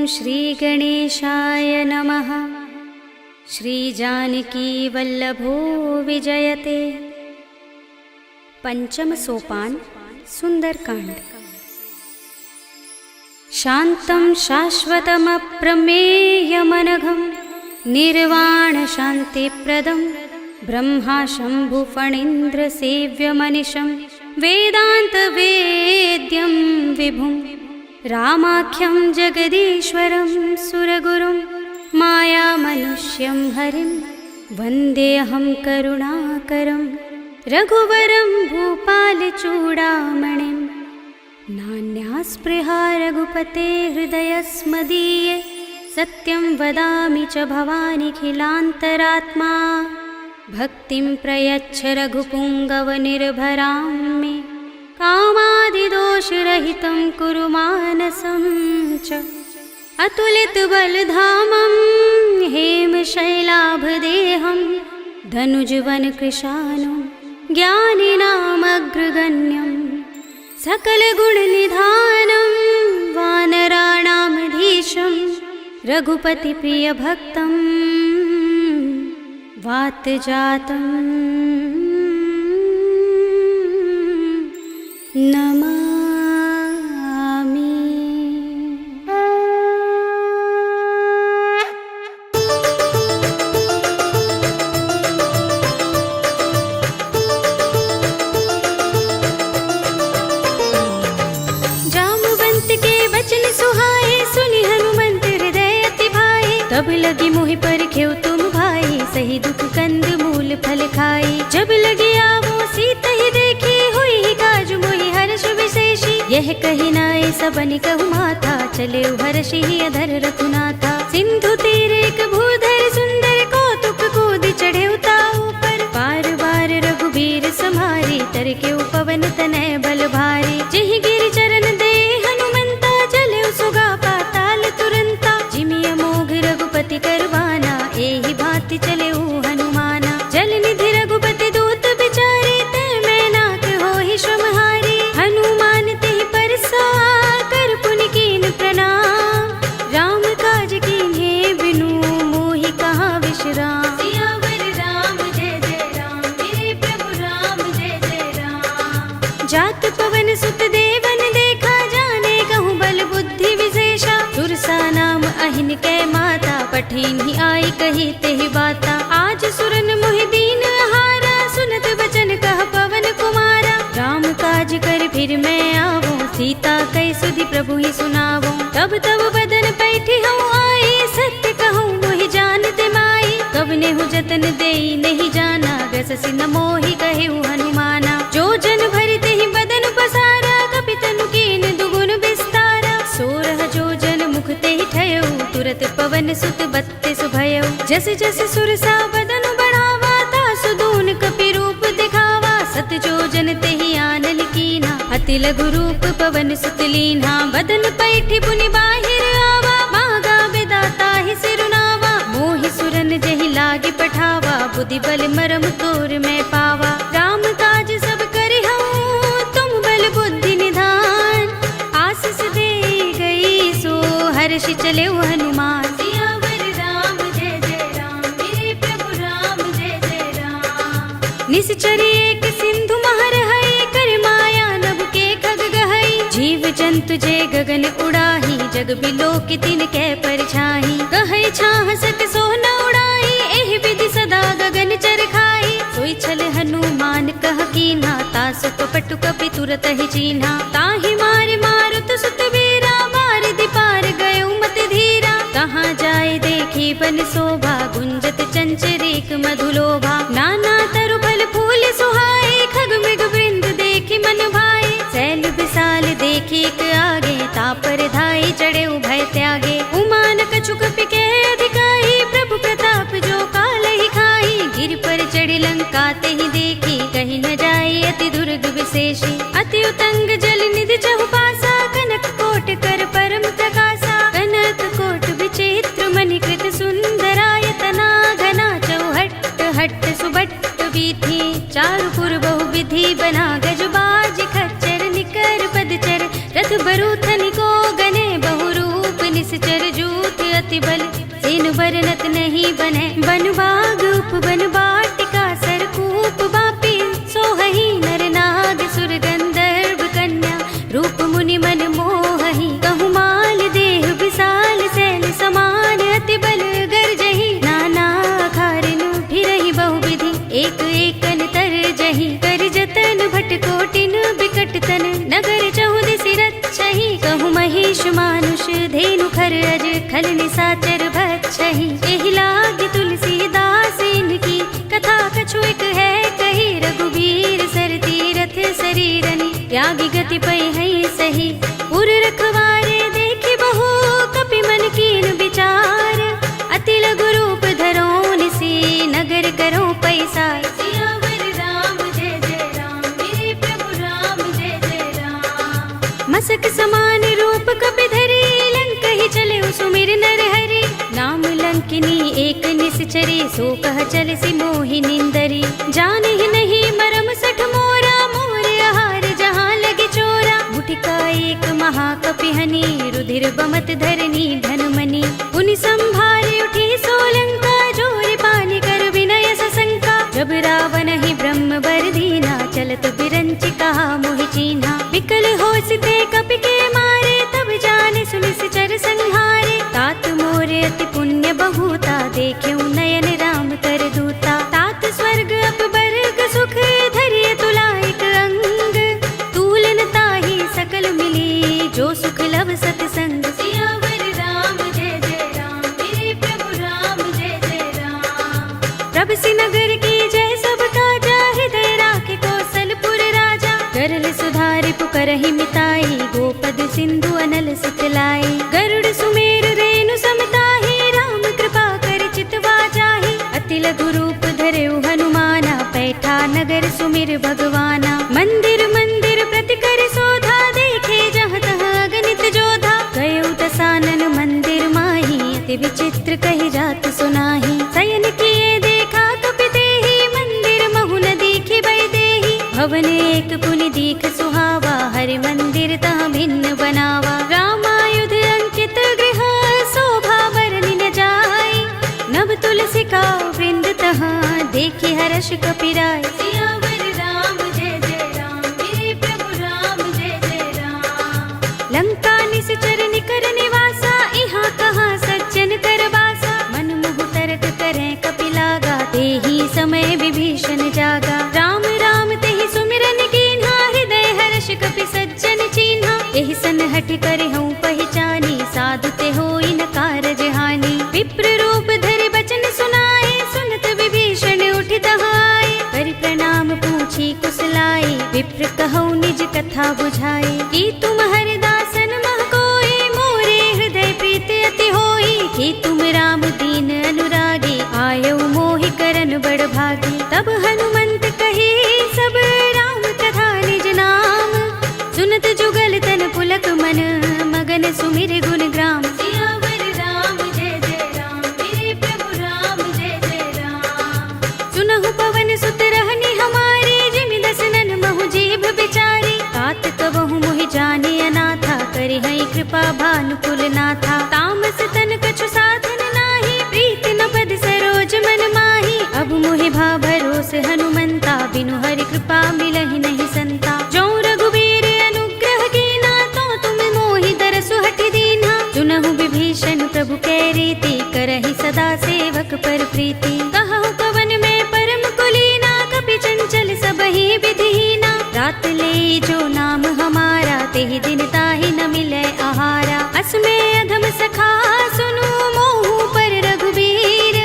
श्रीगणेशाय नमः। श्रीजानकीवल्लभो विजयते। पंचम सोपान सुंदरकांड। शान्तं शाश्वतमप्रमेयमनघं निर्वाणशान्तिप्रदं ब्रह्मा शम्भुफणीन्द्रसेव्यमनिशं वेदान्तवेद्यं विभुं रामाख्यं जगदीश्वरं सुरगुरुं मायामनुष्यं हरिं वन्देऽहं करुणाकरं रघुवरं भूपालचूडामणिं। नान्यास्पृहा रघुपते हृदयस्मदीये सत्यं वदामि च भवानिखिलान्तरात्मा। भक्तिं प्रयच्छ रघुपुङ्गवनिर्भरां मे कामादिदोषरहितं कुरु मानसं च। अतुलितबलधामं हेमशैलाभदेहं धनुजवनकृशानुं ज्ञानिनामग्रगण्यं सकलगुणनिधानं वानराणामधीशं रघुपतिप्रियभक्तं वातजातं नमामि। तब लगी मोहि परखेउ तुम भाई, सही दुख कंद मूल फल खाई। जब लगी आवो सीत ही देखी, हुई ही काज मोहि हर्ष विशेषी। यह कही नाय सबनि कहु माथा, चले हर्षि ही अधर रघुनाथा। सिंधु तीर एक भूधर सुंदर, कौतुक कूदि चढ़े ताऊ पर। बार बार रघुबीर सम्हारी, तरके पवन तनय बल भारी। जिहि गिरि चरण दे हनुमंता, चले सुगा पाताल तुरंता। जिमिय मोघ रघुपति करवाना, एहि भांति चले हनुमाना। जल निधि रघुपति दूत बिचारे, तै मैं नाक होहि श्रमहारी। हनुमान तेहि परसा, कर पुनि कीन प्रणाम। राम काज कीन्हे बिनु, मोहि कहाँ विश्राम। सियावर राम जय जय राम, मेरे प्रभु राम जय जय राम। जात पवन सुत देवन देखा, जाने कहूँ बल बुद्धि विशेषा। सुरसा नाम अहिन कै माता, पठिन ही आई कही तेहि बाता। आज सुरन मोहि दीन हारा, सुनत बचन कह पवन कुमारा। राम काज कर फिर मैं आवो, सीता कै सुधि प्रभु ही सुनावो। तब तब बदन पैठी हूँ आई, सत्य कहूँ मोहि जानते माई। कवने हूँ जतन देई नहीं जाना, ग्रससि न मोहि कहेउ हनुमाना। जो जन भरि तेहि बदन पसारा, कपितनु कीन दुगुन विस्तारा। सोरह जो जन मुख तेहि ठयउ, तुरत पवन सुत बत्तिस भयउ। जस जस सुरसा बदन बढ़ावा, तासु दून कपि रूप दिखावा। सत जो जन तेहि आनल कीन्हा, अति लघु रूप पवन सुत लीन्हा। बदन पैठी पुनि बाहिर आवा, मागा बिदाता ही सिरुनावा। मोहि सुरन जहि लागे पठावा, बुद्धि बल मरम तोर मैं पावा। राम काज सब करिहउँ, तुम बल बुद्धि निधान। आशीष दे गई सो हर्षि चले हनुमान। सियावर राम जय जय राम, मेरे प्रभु राम जय जय राम। निश्चरी एक सिंधु महर हई, कर माया नभ के खग गहई। जीव जंतु जे गगन उड़ाही, जग बिलो की तिन कै परछाई। कहै छाह सक सो न उड़ाई, एहि विधि सदा गगन चर खाई। सोई छल हनुमान कह कीन्हा, तासु कपटु कपि तुरत ही चीन्हा। ताहि मारे मारुत सुत वीरा, बारिधि पार गयो मत धीरा। कहाँ जाए देखी बन शोभा, गुंजत चंचरीक मधुलोभा। नाना तरु फल फूल सुहाए, खग मृग वृंद देखी मन भाए। सैल विशाल देखी एक आगे, तापर धाई चढ़े भय त्यागे। उमान कछु कपि के अधिकाई, प्रभु प्रताप जो काल ही खाई। गिर पर चढ़ी लंका तेहि देखी, कहीं न जाए अति दुर्ग विशेषी। अति उतंग जल निधि चहुपासा, कनक कोट कर परम प्रकाशा। कनक कोट विचित्र मणिकृत सुंदरायतना, घना चौहट्ट हट्ट सुबट्ट वीथि। चारुपुर बहुविधि बना, गजबाज खच्चर निकर पदचर। रथ बरूथनि को गने, बहुरूप निश्चर मानुष धेनु खर अज खल निसाचर भक्षहि। एहि लागी तुलसीदास इनकी कथा कछु एक है कही। रघुबीर सर तीरथ शरीरनि त्यागी गति पै है सही। उर रखवारे देखि बहु कपि मन कीन विचार। अति लघु रूप धरो निसी नगर करो पैसार। सियावर राम जय जय राम मेरे प्रभु राम जय जय राम। मसक समान रूप कपि धरी लंकहि चले सुमिर नर हरि। नाम लंकिनी एक निश्चरी सो कह चल सी मोहि निंदरी। जानहि नहीं मरम सठ मोरा मोर आहार जहाँ लगे चोरा। मुठिका एक महाकपिहनि रुधिर बमत धरनी धन मनी। उनि संभारे उठी सोलंका जोर पानी कर विनय सशंका। जब रावण ही ब्रह्म बर दीना चलत बिरंच कहा मोहि चीन्हा। विकल होसते कपि के मारे तब जाने सुनिश्चर संहारे। तात मोरे अति पुण्य बहुता देख्यऊ नयन राम कर दूता। तात स्वर्ग अपवर्ग सुख धरिय तुला एक अंग। तूलन ताहि सकल मिली जो सुख लव सतसंग। सियावर राम जय जय राम मेरे प्रभु राम जय जय राम। प्रभ सि नगर की जय सब काजा हृदय राखे कौशलपुर राजा। गरल सुधारि पुकरहि मिताई गोपद सिंधु अनल सुखलाई। गरुड़ सुमेर रेणु समताहि राम कृपा कर चितवा जाहि। अति लघु रूप धरेउ हनुमाना पैठा नगर सुमिर भगवाना। मंदिर मंदिर प्रति कर शोधा देखे जहाँ तहाँ अगणित जोधा। गयउ दसानन मंदिर माही अति विचित्र कही जात सुनाही। शयन किए देखा कपि देहि मंदिर महु न दीखि बै देहि। भवन एक पुनि दीख सुहावा हरि मंदिर तहाँ भिन्न बनावा। रामायुध अंकित गृह शोभा बरनि न जाय। नव तुलसी का वृंद तहाँ देखि हर्ष कपिराय। सियावर राम जय जय राम मेरे प्रभु राम जय जय राम। लंका निश्चर निकर निवासा इहाँ कहाँ सज्जन कर बासा। मन मुहु तर्क करें कपि लागा तेहि समय विभीषण जागा। राम राम तेहि सुमिरन कीन्हा हृदय हर्ष कपि सज्जन चीन्हा। एहि सन हठि करे हूँ पहचानी साधु ते होई न कारज हानि। विप्र रूप धरि बचन सुनाए सुनत विभीषण उठि तहाय। करि प्रणाम पूछी कुशलाई विप्र कहौ निज कथा बुझाई। कि तुम हरिदासन मह कोई मोरे हृदय प्रीति अति होई। कि तुम राम दीन अनुरागी आयौ मोहि करन बड़ भागी। तब हनुमंत कही सब राम कथा निज नाम। सुनत जुगल तन पुलक मन मगन सुमिर गुण ग्राम। सियावर राम जय जय राम मेरे प्रभु राम जय जय राम। सुनहु पवन सुत रहनी हमारी जिमि दसनन महु जीभ बिचारी। तात कबहु मोहि जाने अनाथा करि हई कृपा भानुकुल नाथा। तामस तन कछु साधन नाही प्रीति न पद सरोज मन माही। अब मोहि भा भरोस हनुमंता बिनु हरि कृपा मिलहि नहीं संता। जो रघुबीर अनुग्रह कीना तो तुम मोहि दरसु हठि दीन्हा। सुनहु विभीषण प्रभु कै रीति करहि सदा सेवक पर प्रीति। कहु कवन में परम कुलीना कपि चंचल सबहि विधिहीना। रात ले जो नाम हमारा तेहि दिन ताहि न मिलै आहारा। अस्मे अधम सखा सुनु मोहु पर रघुबीर।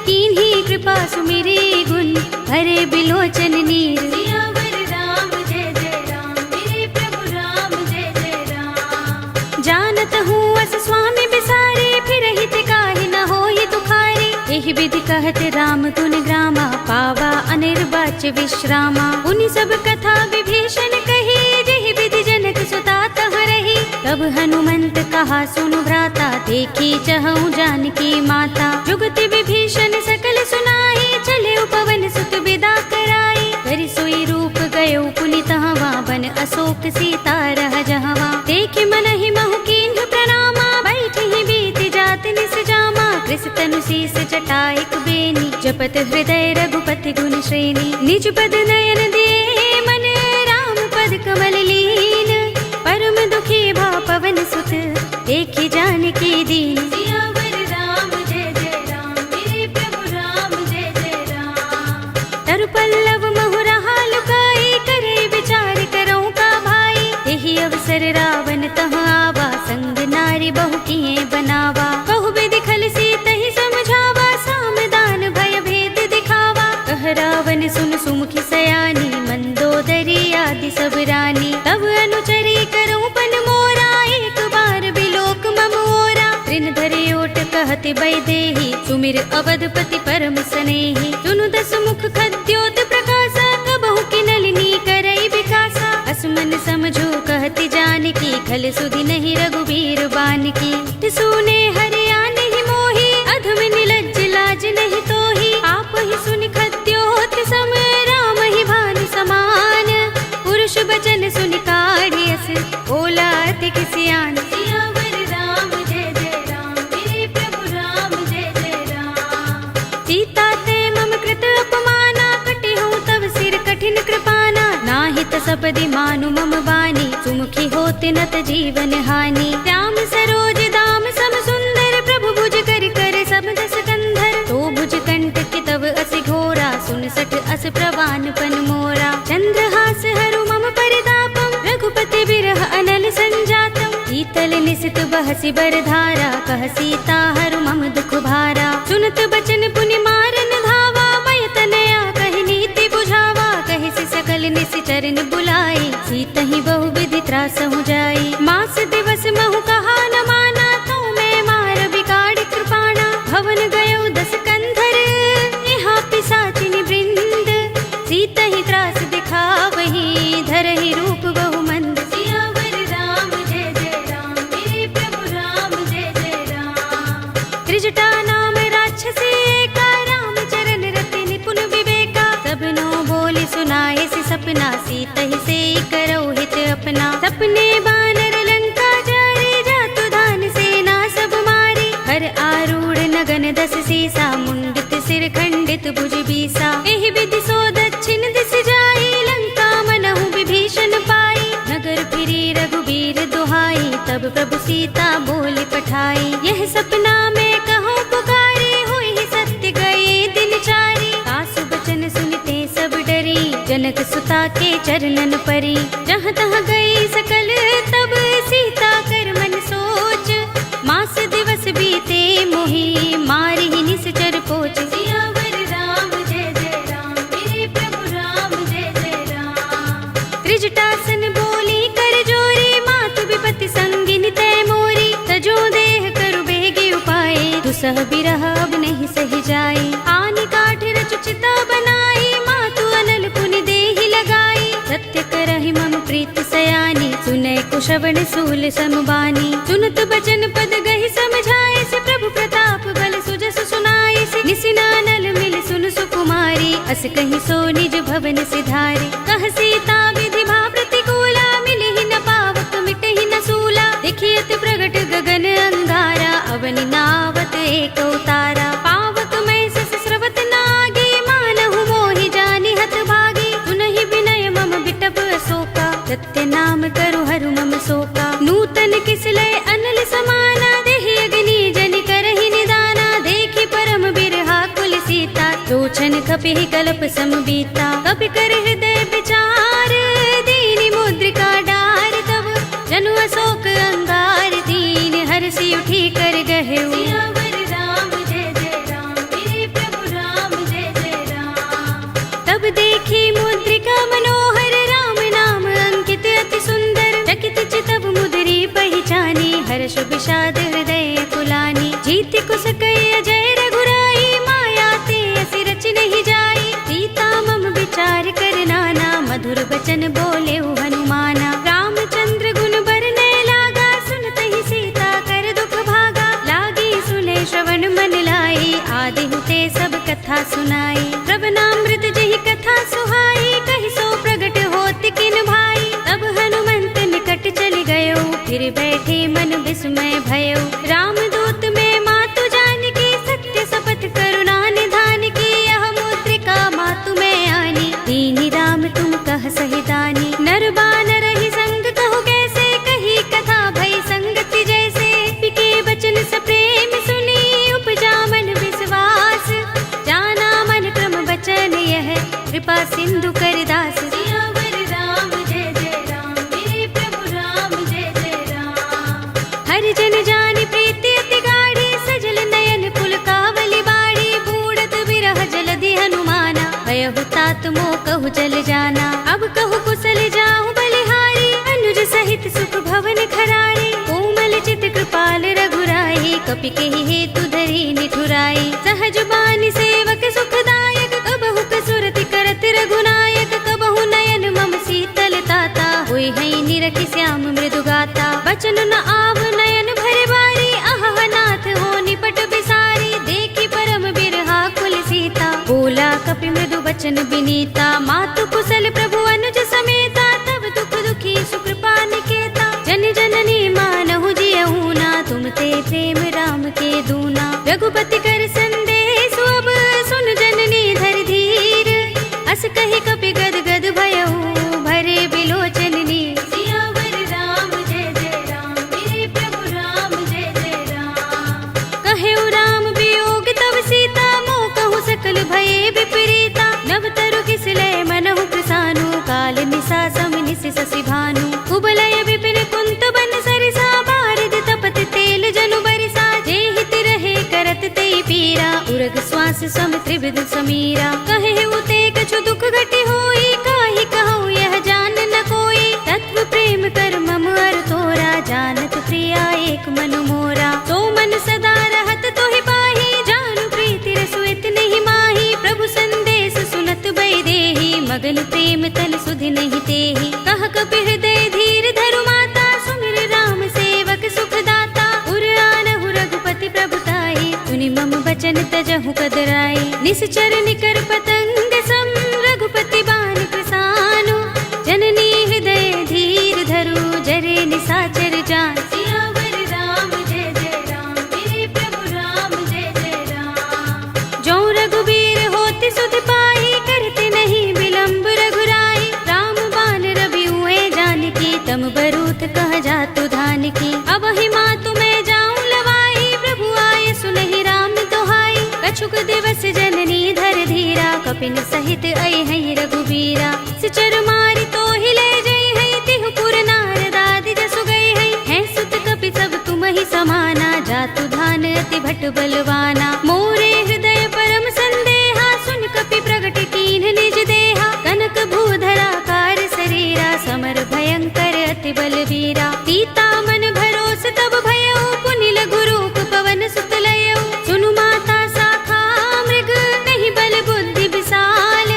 कीन्ही कृपा सुमिरी गुण भरे बिलोचन नीर। सियावर राम जय जय राम मेरे प्रभु राम जय जय राम। जानत हूँ अस स्वामी बिसारे फिर हित काहि न होई दुखारी। एहि विधि कहत राम गुण ग्रामा पावा अनिर्वाच्य विश्रामा। उनि सब कथा विभीषण कही जेहि विधि जनक सुता तहाँ रही। तब हनुमंत कहा सुनु भ्राता देखी चहु जानकी माता। जुगति विभीषण सकल सुनाई चले पवन सुत विदा कराई। करि सोई रूप गयो पुनि तहवा बन अशोक सीता रह जहवा। देखि मन ही महु कीन्ह प्रणामा बैठि ही बीत जात निस जामा। कृष तनु शीस जटाइक बेनी जपत हृदय रघुपति गुण श्रेणी। निज पद नयन दिए मन राम पद कमल लीन। परम दुखी भा पवन सुत देखि जानकी दीन। सियावर राम जय जय राम मेरे प्रभु राम जय जय राम। तरु पल्लव महु रहा लुकाई करे विचार करऊं का भाई। यही अवसर रावण तहाँ आवा संग नाय नारी बहु किए बनावा। बहु विधि खल सीत ही समझावा, सामदान भय भेद दिखावा। कह रावण सुन सुमुखी सयानी, मंदोदरी आदि सब रानी। तब अनुचरी करूं पन मोरा, एक बार बिलोक मम ओरा। ऋण धरे ओट कहते वैदेही, सुमिर अवधपति परम स्नेही। सुनु दस मुख खद्योत प्रकाशा, कबहु की नलिनी करई विकासा। असमन समझो कहते जानकी, खल सुधि नहीं रघुबीर बानकी। सुने हरिया नहीं मोही, अधम निलज्ज लाज नहीं तोही। आप ही सुनि खद्योत सम, राम ही भानु समान। पुरुष बचन सुनि काढ़ियस, बोला अति सियान। सियावर राम जय जय राम, मेरे प्रभु राम जय जय राम। सीता ते मम कृत अपमाना, कटे हूँ तब सिर कठिन कृपाना। नाहित सपदि मानु मम बानी, सुमुखी होते नत जीवन हानि। श्याम सरोज दाम सम सुंदर, प्रभु भुज कर कर सब दस कंधर। तो भुज कंठ के तब असि घोरा, सुन सठ अस प्रवान पन मोरा। चंद्रहास हरु मम परितापम, रघुपति बिरह अनल संजातम। शीतल निसित बहसि बरधारा, कह सीता हरु मम दुख भारा। सुनत बचन पुनि मारन धावा, मय तनया कहि नीति बुझावा। कहि से सकल निसि चरण बुलाई, सीतहि बहु विधि त्रासहु जाई। मास दिवस महु कहा न माना, तो मैं मार बिगाड़ कृपाणा। भवन गयो दस कंधर, यहाँ पिशाचिनी वृंद। सीतहि त्रास दिखावही, धरहि रूप बहु मंद। सियावर राम जय जय राम, मेरे प्रभु राम जय जय राम। त्रिजटा नाम राक्षसी एका, राम चरण रति निपुण विवेका। सबनो बोली सुनाए सि सपना, सीतहि से करो हित अपना। सपने बानर लंका जारे, जातु धान सेना सब मारी। हर आरूढ़ नगन दस सीसा, मुंडित सिर खंडित भुज बीसा। एहि विधि सो दक्षिण दिस जाई, लंका मनहु विभीषण पाई। नगर फिरी रघुबीर दुहाई, तब प्रभु सीता बोली पठाई। यह सपना में कहूँ पुकारी, हुई सत्य गए दिन चारी। सासु बचन सुनते सब डरी, जनक सुता के चरणन परी। जहाँ तहाँ गई सकल तब, सीता कर मन सोच। मास दिवस बीते मोही, मारी ही निश्चर पोच। सियावर राम जय जय राम, मेरे प्रभु राम जय जय राम। त्रिजटासन बोली कर जोरी, मातु विपति संगिनी तय मोरी। तजो देह करु बेगे उपाय, दुसह बिरह अब नहीं सही जाए। आनि काठ रचु चिता बनाई, मातु अनल पुनि देहि लगाई। सत्य करहि मम प्रीत सयानी, सुनय कुशवण सूल समबानी। सुनत बचन पद गहि समझाए, से प्रभु प्रताप बल सुजस सुनाए। से निसिनानल मिल सुन सुकुमारी, अस कहि सो निज भवन सिधारे। कह सीता विधि भा प्रतिकूला, मिलि ही न पावक मिटहि न सूला। देखियत प्रगट गगन अंगारा, अवनि नावत एक उतारा। पावक में सस स्रवत नागी, मानहु मोहि जानि हत भागी। सुनहि विनय मम बिटप अशोका, सत्य नाम करु हरु मम शोका। नूतन किसलय अनल समाना, देहि अग्नि जनि करहि निदाना। देखि परम बिरहा कुल सीता, लोचन कपिहि कल्प सम बीता। कपि कर हृदय विचार, दीनि मुद्रिका डार। तब जनु अशोक अंगार, दीन हरषि उठी कर गहेउ। सियावर राम जय जय राम, मेरे प्रभु राम जय जय राम। तब देखी मुद्रिका मनोहर, राम नाम अंकित अति सुंदर। चकित चितव मुदरी पहचानी, हर्ष विषाद हृदय कुलानी। जीति कुस कई अजय रघुराई, माया ते असि रच नहीं जाई। सीता मम विचार कर नाना, मधुर बचन बोले हनुमाना। रामचंद्र गुण बरनै लागा, सुनतहि सीता कर दुख भागा। लागी सुने श्रवण मन लाई, आदि हुते सब कथा सुनाई। श्रवणामृत जहि कथा सुहाई, कहि सो प्रगट होत किन भाई। तब हनुमंत निकट चल गयो, फिर बैठे मन विस्मय भयो। रामदूत में मातु जानकी, सत्य शपथ करुणा निधान की। यह मुद्रिका मातु में आनी, दीनि राम तुम कह सही दानी। नर बानर ही संग कहु कैसे, कही कथा भई संगति जैसे। पिके बचन सप्रेम सुनी, उपजा मन विश्वास। जाना मन क्रम बचन यह, कृपा सिंधु कर दास। सियावर राम जय जय राम, मेरे प्रभु राम जय जय राम। तात मो कहु जल जाना। अब कहु कुशल जाहु बलिहारी, अनुज सहित सुख भवन खराई। कोमल चित कृपाल रघुराई, कपि केहि हेतु धरि निठुराई। सहज बानी सेवक सुखदायक, कबहु कसुरति करत रघुनायक। कबहु नयन मम शीतल ताता, होय हई निरखि श्याम मृदु गाता। बचन न आव नयन भरे बारी, अहह नाथ हो निपट बिसारी। देखी परम बिरहा कुल सीता, बोला कपि मृदु बचन बिनीता। मातु कुशल प्रभु अनुज समेता, तब दुख दुखी सुकृपा निकेता। जन जननी मानहु जियहु ना, तुम ते प्रेम राम के दूना। रघुपति कर संदेश अब सुन जननी धर धीर, अस कहि कपि गद गद भयहु भरे बिलोचन नीर। सियावर राम जय जय राम, मेरे प्रभु राम जय जय राम। कहेउ राम वियोग तब सीता, मोह कहु सकल भये विपरीता। नव तरु किसलय मनहु कृसानु, काल निसा सम निसि शशि भानु। कुबलय विपिन कुंत बन सरिसा, बारिद तपत तेल जनु बरिसा। जे हित रहे करत तेई पीरा, उरग श्वास सम त्रिविध समीरा। कहेउ ते कछु दुख घटी होई, काहि कहु यह जान न कोई। तत्व प्रेम कर मम अर तोरा, जानत प्रिया एक मनु मोरा। तो मन सदा रहत तोहि पाही, जानु प्रीति रसुइत नहीं माही। प्रभु संदेश सुनत बै देहि, मगन प्रेम तन सुधि नहीं तेहि। कह कपि हृदय धीर धरु माता, सुमिर राम सेवक सुख दाता। उर आनहु रघुपति प्रभुताई, सुनि मम बचन तजहु कदराई। निश्चर निकर पतंग सम, रघुपति बान प्रसानु। जननी हृदय धीर धरु, जरे निसाचर जान। सियावर राम जय जय राम, मेरे प्रभु राम जय जय राम। जो रघुबीर होति सुध पाई, करते नहीं विलंब रघुराई। राम बान रवि हुए जानकी, तम बरूथ कह जातु धान की। अब ही मातु मैं जाऊं लवाई, प्रभु आए सुनहि राम दोहाई। कछुक दिवस जननी धर धीरा, कपिन सहित अइ हई रघुबीरा। सिचर मारि तो हिले जई हई, तिहु पुर नारद आदि जसु गई हई। हैं सुत कपि सब तुम ही समाना, जातु धान अति भट बलवाना। मोरे हृदय परम संदेहा, सुन कपि प्रगट कीन्ह निज देहा। कनक भूधरा कार शरीरा, समर भयंकर अति बलवीरा। सीता मन भरोस तब भयउ, पुनि लघु रूप पवन सुत लयउ। सुनु माता शाखा मृग, नहीं बल बुद्धि विशाल।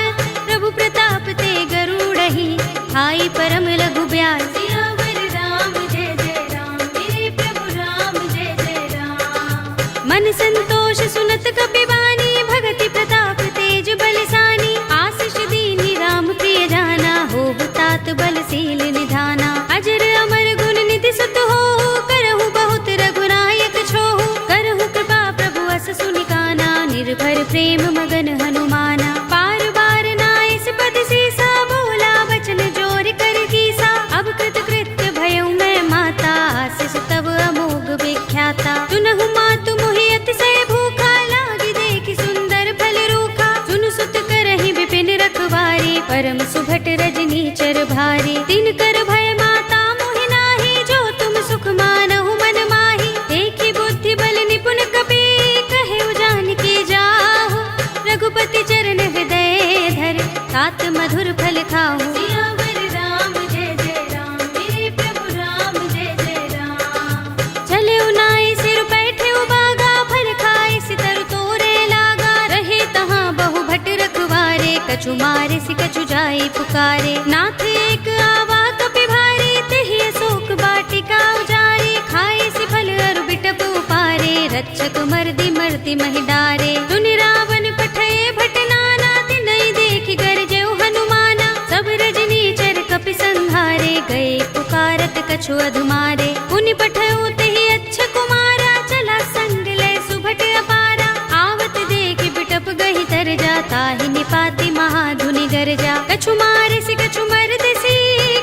प्रभु प्रताप ते गरुड़हि, हाई परम लघु ब्याल। सियावर राम जय जय राम, मेरे प्रभु राम जय जय राम। मन संतोष सुनत कपि बानी, भगति प्रताप तेज बलसानी। आशीष दीनी राम प्रिय जाना, होहु तात बलशील निधाना। अजर अमर गुण निधि सुत होहु, करहु बहुत रघुनायक छोहु। करहु कृपा प्रभु अस सुनि काना, निर्भर प्रेम मगन हनुमाना। पार बार नाइस पद सीसा, बोला बचन जोर कर कीसा। अब कृत कृत्य भयउ मैं माता, आशीष तब अमोघ विख्याता। सुनहु मातु मोहि अतिशय भूखा, लागी देखि सुंदर फल रूखा। सुनु सुत करहि विपिन रखवारी, परम सुभट रजनी चर भारी। तिन कर भय माता मोहि नाही, जो तुम सुख मानहु मन माही। देखि बुद्धि बल निपुण कपि, कहेउ जानकी जाहु। रघुपति चरण हृदय धर, तात मधुर फल खाहु। सियावर राम जय जय राम, मेरे प्रभु राम जय जय राम। चले उनाई सिर बैठे उबागा, फल खाए सितर तोरे लागा। रहे तहाँ बहु भट रखवारे, कछु मारे सि कछु जाई पुकारे। नाथ एक आवा कपि भारी, तेहि अशोक बाटिका उजारी। खाए सि फल अरु बिटप उपारे, रक्षक मर्दि मर्दि महि डारे। सुनि रावण पठये भट नाना, तिनहि देखि गरजेउ हनुमाना। सब रजनी चर कपि संहारे, गए पुकारत कछु अधुमारे। पुनि पठयउ तेहि अच्छ कुमारा, चला संग लय सुभट अपारा। आवत देखि बिटप गहि तर जा, ताहि निपाति महाधुनि गरजा। कछु मारे सि कछु मर्द सी,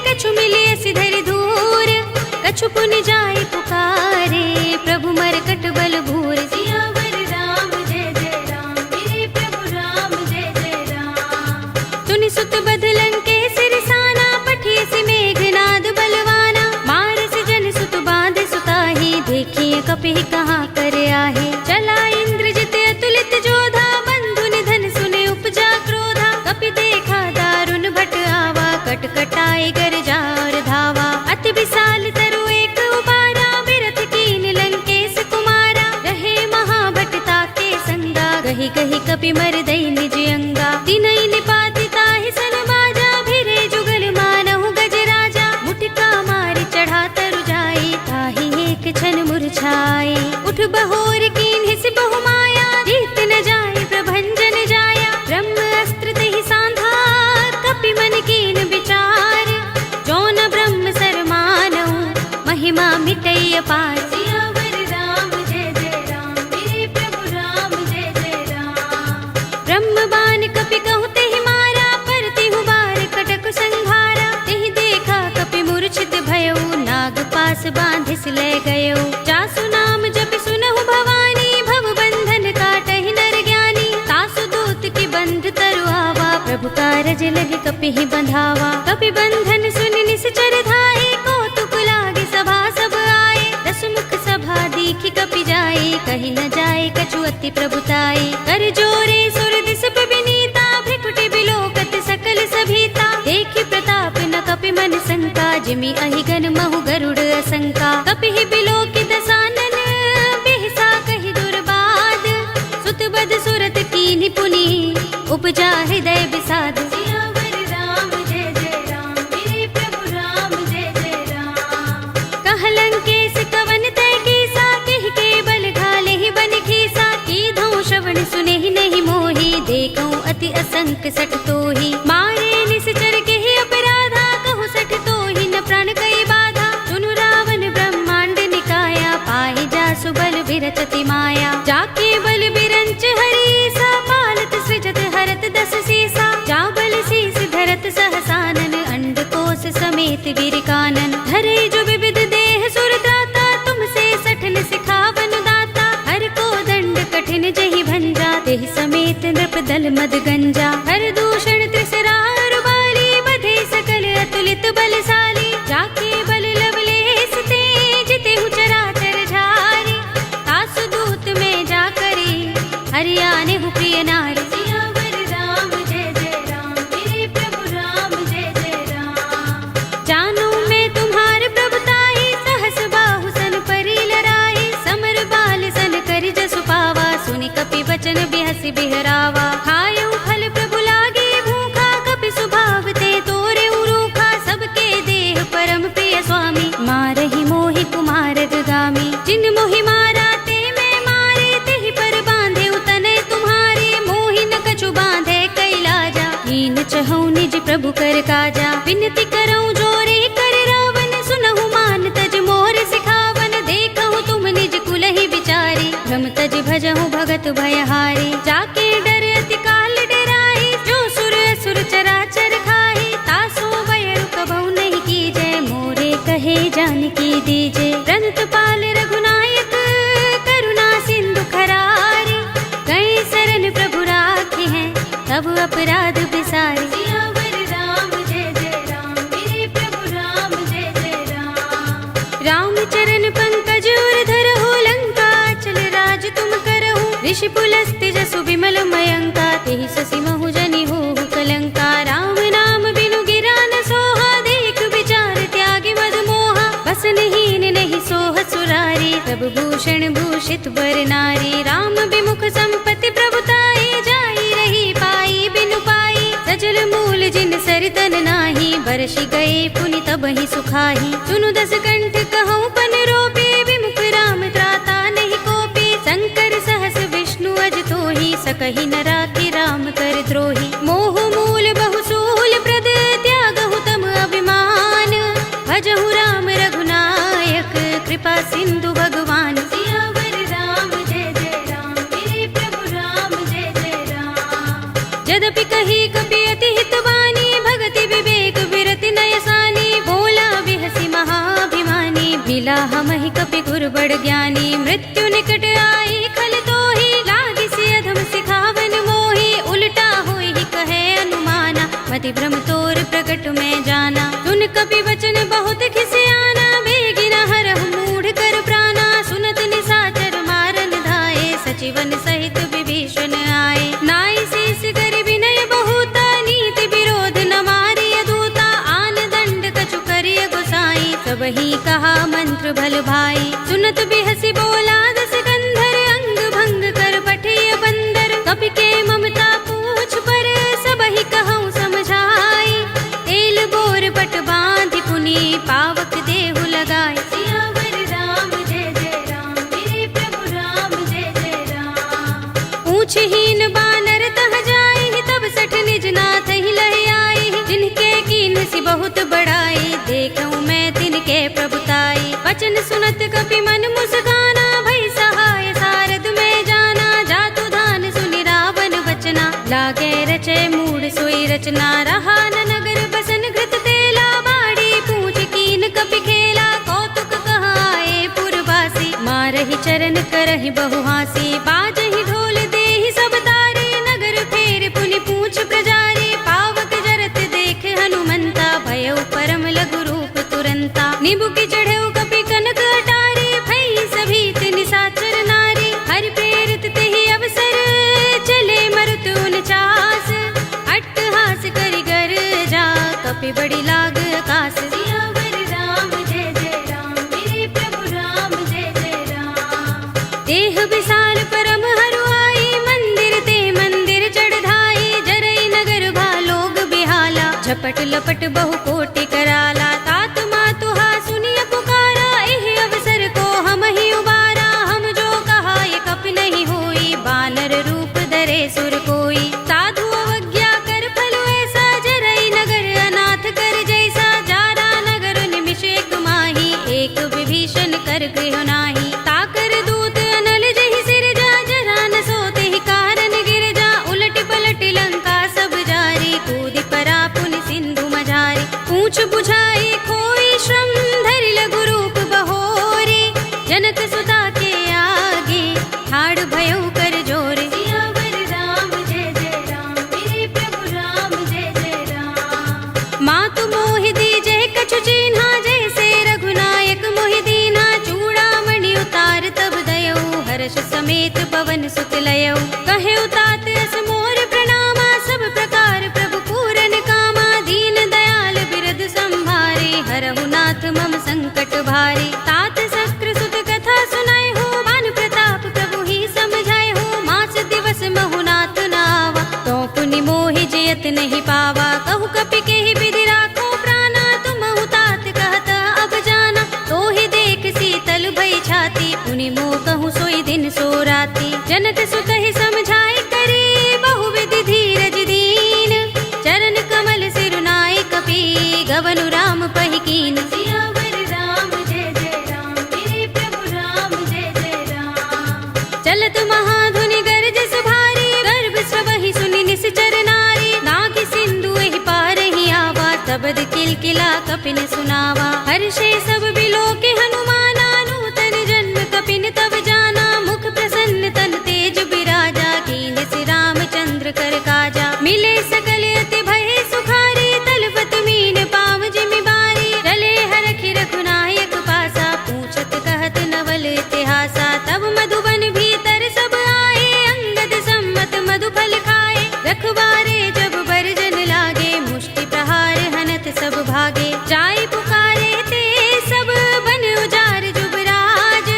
कछु मिलिय सि धरि धूर। कछु पुनि जाई पुकारे, प्रभु मरकट बल भूर। सियावर राम जय जय राम, मेरे प्रभु राम जय जय राम। सुनि सुत बदलन के सिरसाना, पठिय सि मेघनाद बलवाना। मारस जन सुत बांध सुताही, देखिए कपि कहाँ कर आहे। चला इंद्रजित अतुलित जोधा, बंधु निधन सुने उपजा क्रोधा। कपि देखा कटाए गरजा और धावा। अति विशाल तरु एक उबारा, बिरथ कीन लंकेश कुमारा। रहे महाभटता के संगा, गही गही कपि मर दई निज अंगा। तिनहि निपाति ताहि सन बाजा, भिरे जुगल मानहु गज राजा। मुटिका मारि चढ़ा तरु जाई, ताहि एक क्षण मुरझाई। उठ बहोर कीन हिस बहु माया, जीत न जाय प्रभंजन जाया। ब्रह्म अस्त्र तहि सांधा, कपि मन कीन विचार। जो न ब्रह्म सर मानहु, महिमा मिटई अपार। सियावर राम जय जय राम, मेरे प्रभु राम जय जय राम। ब्रह्म बाण कपि कहु तेहि मारा, पर तिहु बार कटक संघारा। तेहि देखा कपि मूर्छित भयउ, नाग पास बांधिस ले गयउ। जासु नाम जपि सुनहु भवानी, भव बंधन काटहि नर ज्ञानी। तासु दूत की बंध तरु आवा, प्रभु कारज लगे कपि ही बंधावा। कपि बंधन सुनि निश्चर धाये, कौतुक लागे सभा सब आए। दस मुख सभा दीखि कपि जाए, कहि न जाए कछु अति प्रभुताई। कर जोरे सुर दिस विनीता, भ्रिकुटि बिलोकत सकल सभीता। देखि प्रताप न कपि मन शंका, जिमि अहिगन महु गरुड़ असंका। कपि ही बिलोकि दसानन, बिहसा कहि दुर्बाद। सुत बद सुरत कीन्हि पुनि, उपजा हृदय विषाद। सियावर राम जय जय राम, मेरे प्रभु राम जय जय राम। कह लंकेश कवन तय कीसा, किहि के बल घाले ही बन खीसा। कीधौ श्रवण सुनेहि नहीं मोहि, देखौ अति असंक सठ तोहि। मारे निश्चर केहि अपराधा, कहु सठ तोहि न प्राण कई बाधा। सुनु रावण ब्रह्मांड निकाया, पाहि जासु बल बिरचति माया। जाके बल बिरंच हरीसा, पालत सृजत हरत दस सीसा। जा बल शीस धरत सहसानन, अंडकोश समेत वीर कानन। धरे जो विविध देह सुर त्राता, तुमसे सठन सिखावन दाता। हर को दंड कठिन जहि भंजा, तेहि समेत नृप दल मद गंजा। हर दूषण त्रिसरा रुबाली, बधे सकल अतुलित बलशाली। जाके बल लवलेस ते, जितेहु चराचर झारी। तासु दूत में जा करी, हरियाने हु प्रिय नारी। सियावर राम जय जय राम, मेरे प्रभु राम जय जय राम। जानो मैं तुम्हार प्रभुताई, सहस बाहु सन परी लराई। समर बाल सन करि जसु पावा, सुनि कपि बचन बिहसि बिहरावा। खायउ फल प्रभु लागे भूखा, कपि सुभाव ते तोरे उरूखा। सबके देह परम प्रिय स्वामी, मारहि मोहि कुमार गामी। जिन मोहि मारा ते मैं मारे, तेहि पर बांधे तनय तुम्हारे। मोहि न कछु बांधे कैलाजा, हीन चहु निज प्रभु कर काजा। विनती करऊं जोरे कर रावण, सुनहु मान तज मोर सिखावन। देखहु तुम निज कुलहि विचारी, भ्रम तज भजहु भगत भयहारी। जाके डर अति काल डराई, जो सुर असुर चराचर खाई। तासो बयरु कबहु नहीं कीजै, मोरे कहे जानकी दीजे। रंत पाल रघुनायक, करुणा सिंधु खरारी। गए शरण प्रभु राखे हैं, तब अपराध बिसारी। सियावर राम जय जय राम, मेरे प्रभु राम जय जय राम। राम चरण पंकज उर धरहु, लंका चल राज तुम करहु। ऋषि पुलस्त्य जसु विमल मयंका, तेहि ससि महु जनि होहु कलंका। राम नाम बिनु गिरा न सोहा, देख विचार त्यागी मद मोहा। बसनहीन नहीं सोह सुरारी, प्रभु भूषण भूषित बर नारी। राम विमुख संपत्ति प्रभुताई, जाई रही पाई बिनु पाई। सजल मूल जिन सरितन नाही, बरसि गए पुनि तबहि सुखाही। सुनु दस कंठ कहऊँ पन रोपी, विमुख राम त्राता नहीं कोपी। शंकर सहस विष्णु अज तोहि, सकहि न राखि राम कर द्रोही। मोह मूल बहु सूल प्रद, त्यागहु तम अभिमान। भजहु राम रघुनायक, कृपा सिंधु भगवान। सियावर राम जय जय राम, मेरे प्रभु राम जय जय राम। यद्यपि कही कपि अति हितवानी, भगति विवेक विरति नयसानी। बोला बिहसि महाभिमानी, मिला हमहि कपि गुर बड़ ज्ञानी। मृत्यु निकट आई खल तोहि, लागिसि अधम सिखावन मोहि। उल्टा होई कहे अनुमाना, मति भ्रम तोर प्रकट में जाना। सुन कपि वचन बहुत खिसियाना, बेगिना हरहु मूढ़ कर प्राणा। सुनत निशाचर मारन धाये, सचिवन सहित विभीषण आए। नाई शीस कर विनय बहुता, नीति विरोध न मारिय दूता। आन पूछहीन बानर तह जाई, तब सठ निज नाथ ही लह आई। जिनके कीन सी बहुत बड़ाई, देखूं मैं तिनके प्रभुताई। वचन सुनत कपि मन मुस्काना, भई सहाय सारद में जाना। जातु धान सुनि रावण बचना, लागे रचे मूढ़ सोई रचना। रहा न नगर बसन घृत तेला, बाड़ी पूछ कीन कपि खेला। कौतुक कहाए पुरवासी, मारहि चरण करहि बहु हासी। बाजहि ढोल देहि सब तारे, नगर फेर पुनि पूछ प्रजारी। पावक जरत देख हनुमंता, भयउ परम लघु रूप तुरंता। निबुकि चढ़ऊ कपि कनक अटारी, भई सभीत निशाचर नारी। हरि प्रेरित तेहि अवसर, चले मरुत 49। अट्टहास करि गर्जा, कपि बड़ी लाग आकाश। सियावर राम जय जय राम, मेरे प्रभु राम जय जय राम। देह विशाल परम हरुआई, मंदिर ते मंदिर चढ़ाई। जरई नगर भालोग बिहाला, झपट लपट बहु कोटि कराला। तात मातुहा सुनिय पुकारा, एहि अवसर को हम ही उबारा। हम जो कहा ये कपि नहीं होई, बानर रूप धरे सुर कोई। साधु अवज्ञा कर फल ऐसा, जरई नगर अनाथ कर जैसा। जारा नगर निमिष एक माही, एक विभीषण कर गृह नाही। ताकर दूत अनल जहि सिरजा, जरा न सोते ही कारण गिरजा। उलट पलट लंका सब जारी, कूदि परा पुनि सिंधु मझारी। पूछ बुझाई कोई श्रम, धरि लघु रूप बहोरी। जनक सुता के आगे, ठाड़ भयउ कर जोरे। सियावर राम जय जय राम, मेरे प्रभु राम जय जय राम। मातु मोहि दीजे कछु चिन्हा, जैसे रघुनायक मोहि दीन्हा। चूड़ामणि उतार तब दयऊ, हर्ष समेत पवन सुत लयऊ। कहे तात अस मोर प्रणामा, सब प्रकार प्रभु पूरन कामा। दीन दयाल बिरद संभारे, हरहु नाथ मम संकट भारे। तात शस्त्र सुत कथा सुनाए हो, मान प्रताप प्रभु ही समझाए हो। मास दिवस महु नाथ नावा, तो पुनि मोहि जयत नहीं पावा। कहु कपि केहि विधि राखो प्राणा, तुमहु तात कहत अब जाना। तो ही देख शीतल भई छाती, पुनि मोह कहूँ सोई दिन सो राती। जनक सुत ही समझाए करी, बहु विधि धीरज दीन। चरण कमल सिरुनाए कपि, गवनु राम पहि कीन। सियावर राम जय जय राम, मेरे प्रभु राम जय जय राम। चलत महाधुनि गरज सुभारी, गर्भ सबहि सुनि निश्चर नारी। नागि सिंधु एहि पार ही आवा, तबद किलकिला कपिन सुनावा। हर्षे सब बिलोके हनुमाना, नूतन जन्म कपिन तब जाना। मुख प्रसन्न तन तेज बिराजा, कीन सि रामचंद्र कर काजा। मिले सकल अति भय सुखारी, तलपत मीन पाव जिमि बारी। रले हरखि रघुनायक पासा, पूछत कहत नवल इतिहासा। तब मधुबन भीतर सब आए, अंगद सम्मत मधु फल खाए। रखवारे जब बरजन लागे, मुष्टि प्रहार हनत सब भागे। जाय पुकारे ते सब बन उजार जुबराज।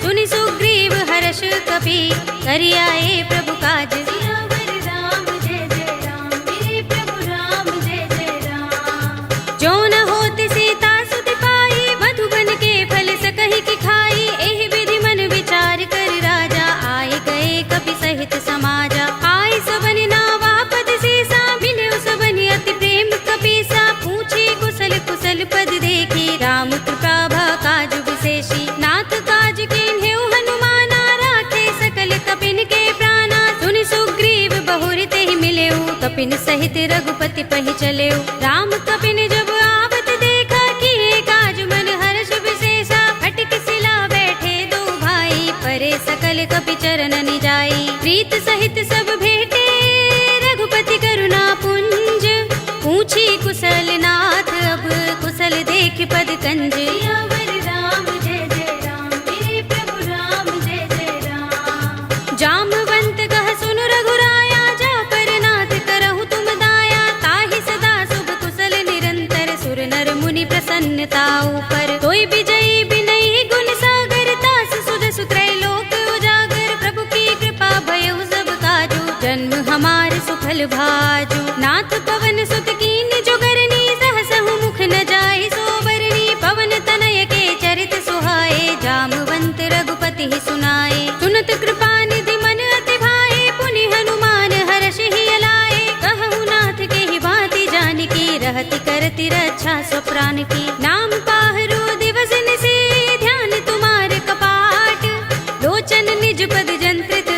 सुनि सुग्रीव हर्ष कपि, करि आए प्रभु काज। सियावर राम जय जय राम, मेरे प्रभु राम जय जय राम। जो न होति सीता सुत पाई, मधुबन के फल सकहि की खाई। एहि विधि मन विचार कर राजा, आए गए कपि सहित समाजा। आय सबनि नावा पद सीसा, मिले सबनि अति प्रेम कपीसा। पूछे कुशल कुशल पद देखी, राम कृपा भा काज विशेषी। नाथ काज कीन्हेउ हनुमाना, राखे सकल कपिन के प्राणा। सुनि सुग्रीव बहुरि तेहि मिलेउ, कपिन सहित रघुपति पहि चलेउ। राम कपिन जब आवत देखा, किए काज मन हर्ष विशेषा। फटक सिला बैठे दो भाई, परे सकल कपि चरण निजाई। प्रीत सहित सब भेटे, रघुपति करुणा पुंज। पूछी कुशल नाथ, अब कुशल देख पद कंज। सियावर राम जय जय राम, मेरे प्रभु राम जय जय राम। जामवंत कह सुन रघुराया, जा पर नाथ करहु तुम दाया। ताहि सदा शुभ कुशल निरंतर, सुर नर मुनि प्रसन्नता ऊपर। तोय विजयी बिनहि गुण सागर, तास सुध सुत्रैलोक उजागर। प्रभु की कृपा भयउ सब काजू, जन्म हमार सुफल भाजू। नाथ पवन सुत कीन जो करनी, सहसहु मुख न जाय सोबरनी। पवन तनय के चरित सुहाए, जामवंत रघुपति ही सुनाए। सुनत कृपा निधि मन अति भाए, पुनि प्रतिरक्षा स्वप्राण की। नाम पाहरो दिवस निशि ध्यान तुम्हारे कपाट, लोचन निज पद जंत्रित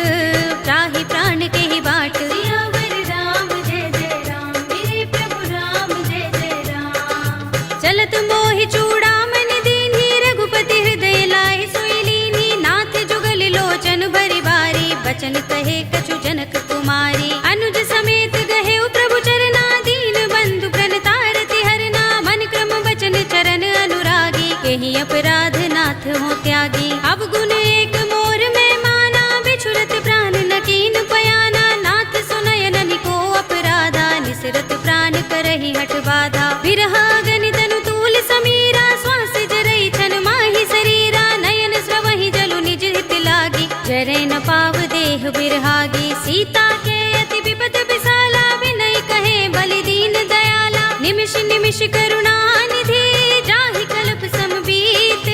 त्राहि प्राण के ही बाट। सियावर राम जय जय राम, मेरे प्रभु राम जय जय राम। चलत मोहि चूड़ामन दीन्ही, रघुपति हृदय लाए सोई लीन्ही। नाथ जुगल लोचन भरि बारी, बचन कहे कछु जनक कुमारी। अनुज समेत गहे प्रभु चरना, दीन बंधु प्रणतारति हरना। मन क्रम बचन चरण अनुरागी, केहि अपराध नाथ हो त्यागी। अब गुण एक मोर में माना, बिछुरत प्राण न कीन पयाना। नाथ सुनयन निको अपराधा, निसरत प्राण करहि हठ बाधा। विरहा गनि तनु तूल समीरा, श्वास जरई छन माहि शरीरा। नयन स्रवहि जलु निज हित लागी, जरै न पाव देह बिरहागी। सीता के अति विपद विसाला, विनय कहे बलि दीन दयाला। निमिष निमिष करुणा निधि, जाहि कल्प समबीत।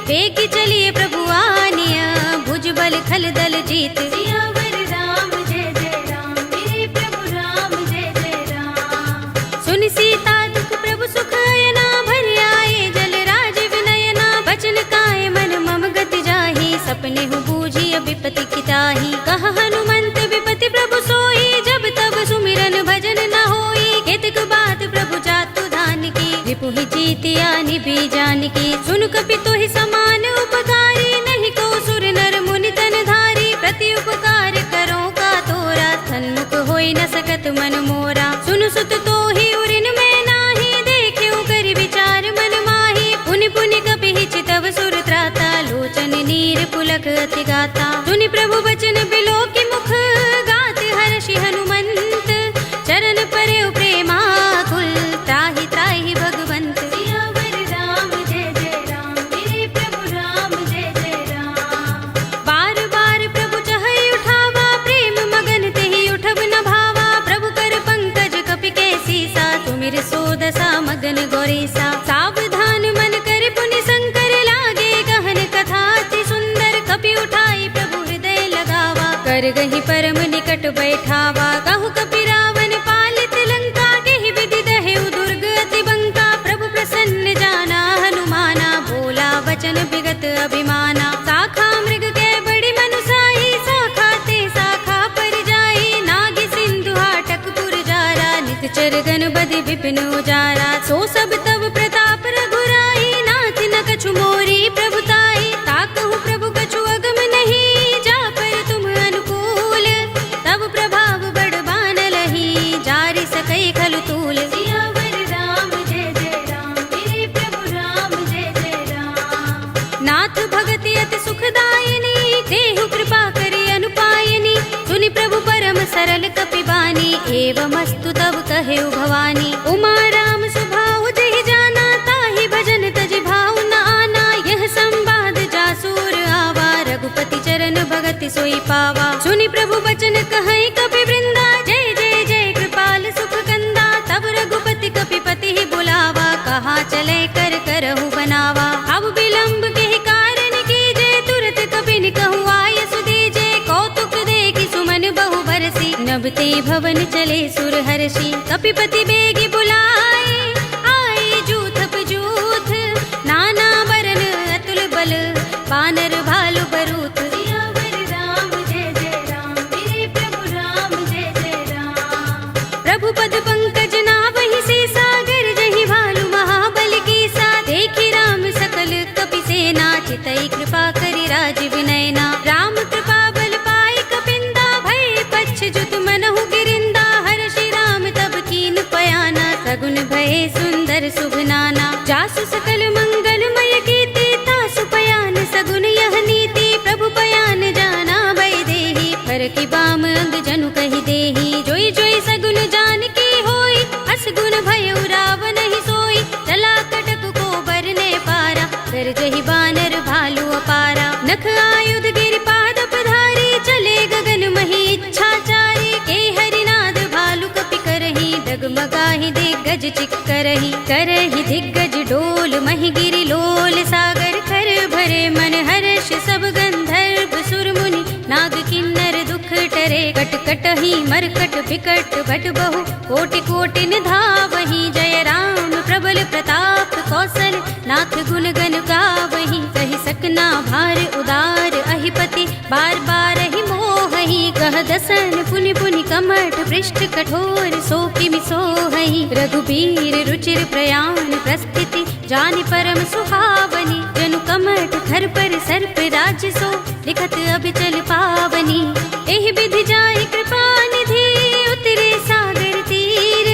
बेगी चलिए प्रभु आनिया, भुज बल खल दल जीत। सियावर राम जय जय राम, मेरे प्रभु राम जय जय राम। सुनि सीता दुख प्रभु सुख अयना, भरि आए जल राज विनयना। बचन काए मन मम गति जाहि, सपने हूँ बूझी विपति किताही। कहा हनुमंत विपति प्रभु सोई, जब तब सुमिरन भजन न होई। केतक बात प्रभु जातु धान की, रिपुहि जीतिया निभि जानकी। सुन कपि तोहि समान उपकारी, नहीं को सुर नर मुनि तन धारी। प्रति उपकार करो का तोरा, सन्मुख होई न सकत मन मोरा। सुन सुत तोहि उरिन में नाही, देख्यो करि विचार मन माही। पुनि पुनि कपि चितव सुर त्राता, लोचन नीर पुलक अति गाता। सुनि प्रभु बचन बिलोकि मुख, गात हर्षि हनुमंत। चरण परे प्रेमाकुल, त्राहि त्राहि भगवंत। सियावर राम जय जय राम, मेरे प्रभु राम जय जय राम। बार बार प्रभु चहई उठावा, प्रेम मगन तेहि उठब न भावा। प्रभु कर पंकज कपि के सीसा, तुमिर सोदसा मगन गौरीसा। सावधान मन कर पुनि शंकर, लागे गहन कथा अति सुंदर। कपि उठाई प्रभु हृदय लगावा, कर गहि परम निकट बैठावा। कहु कपि रावण पालित लंका, केहि विधि दहेउ दुर्ग अति बंका। प्रभु प्रसन्न जाना हनुमाना, बोला वचन विगत अभिमाना। शाखा मृग के बड़ी मनुसाही, शाखा ते शाखा पर जाई। नागी सिंधु हाटक पुर जारा, नित गन बदि विपिन उजारा। सो सब तब प्रताप रघुराई, नाथ न कछु मोरी प्रभुताई। ताकहु प्रभु कछु अगम नहीं, जा पर तुम अनुकूल। तब प्रभाव बड़ बानलहि, जारि सकई खलु तूल। सियावर राम जय जय राम, मेरे प्रभु राम जय जय राम। नाथ भगति अति सुखदायिनी, देहु कृपा करि अनुपायिनी। सुनि प्रभु परम सरल कपि बानी, एवमस्तु तब कहेउ भवानी। उमा राम सुभाउ जहि जाना, ताहि भजन तजि भाउ न आना। यह संवाद जासूर आवा, रघुपति चरण भगति सोई पावा। सुनि प्रभु बचन कहै कपि वृंदा, जय जय जय कृपाल सुख कंदा। तब रघुपति कपिपति ही बुलावा, कहा चले कर करहु बनावा। अब विलंब के कारण कीजे, तुरत कपिन कहु आय सुदीजे। कौतुक देखि सुमन बहु बरसी, नभते भवन चले सुर हर्षि। कपिपति बेगी बुलाए, आए जूथप जूथ। नाना बरन अतुल बल, बानर भालु बरूथ। सियावर राम जय जय राम, मेरे प्रभु राम जय जय राम। प्रभु पद पंकज नावहि सीसा, गरजहि भालु महाबल कीसा। देखि राम सकल कपि सेना, चितई कृपा करि राज विनयना। राम कृपा बल पाई कपिंदा, भय पच्छ जुत मनहु गिरिंदा। हर्षि राम तब कीन पयाना, सगुन भये सुंदर शुभ नाना। जासु सकल मंगलमय कीर्ति, तासु पयान सगुन यह नीति। प्रभु पयान जाना भय देहि, पर की बाम अंग जनु कहि देहि। जोई जोई सगुन जानकी होई, अस गुण भयउ रावण ही सोई। चला कटक को बरने पारा, गरजहि बानर भालु अपारा। नख आयुध गिरिपाद पधारी, चले गगन मही इच्छाचारी। के हरिनाद भालु कपि करहि, डगमगाहि दिग्गज चिक्करहि। करहि दिग्गज डोल महि गिरि लोल, सागर कर भरे मन हर्ष। सब गंधर्व सुर मुनि, नाग किन्नर दुख टरे। कट कटहि मरकट बिकट भट बहु, कोटि कोटि निधावहि। जय राम प्रभु प्रताप कौशल नाथ गुण गण गावहीं। सही सकना भार उदार अहिपति बार बार ही मोहहि। कह दसन पुनि पुनि कमठ पृष्ठ कठोर सो किमि सोहहि। रघुबीर रुचिर प्रयाण प्रस्थिति जानि परम सुहावनी। जनु कमठ खर पर सर्प राज सो लिखत अभिचल पावनी। एहि विधि जाहि कृपा निधि उतरे सागर तीर।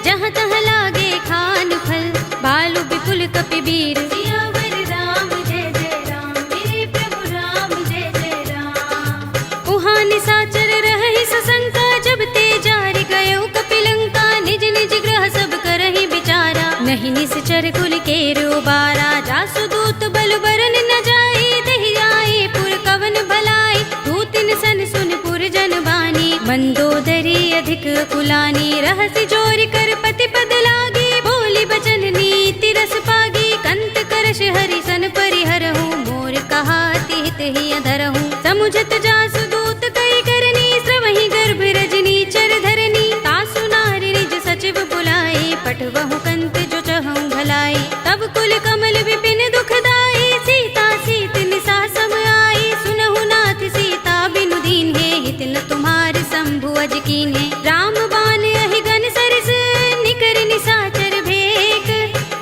जहाँ तहाँ लागे खान फल भालु विपुल कपिबीर। सियावर राम जय जय राम मेरे प्रभु राम जय जय राम। उहाँ निशाचर रहहि सशंका जब ते जारि गयो कपिलंका। निज निज ग्रह सब करहि विचारा नहीं निश्चर कुल केरो बारा। जासु दूत बल बरन न जाई दहि आए पुर कवन भलाई। दूतिन सन सुन पुर जन बानी मंदोदरी अधिक कुलानी। रहसि जोरि कर पति पद लागी बोली बचन नीति रस पागी। कंत करश हरि सन परिहरहु मोर कहा तिहित ही अधरहु। समुझत जासु दूत कई करनी श्रवहि गर्भ रजनी चर धरनी। तासु नारि निज सचिव बुलाए पठवहु कंत जो चहु भलाई। तब कुल कमल विपिन दुखदाई सीता सीत निसा सम आई। सुनहु नाथ सीता बिनु दीन है हित न तुम्हार शंभु अज कीन्हे। राम बाण अहि गन सरस निकर निशाचर भेक।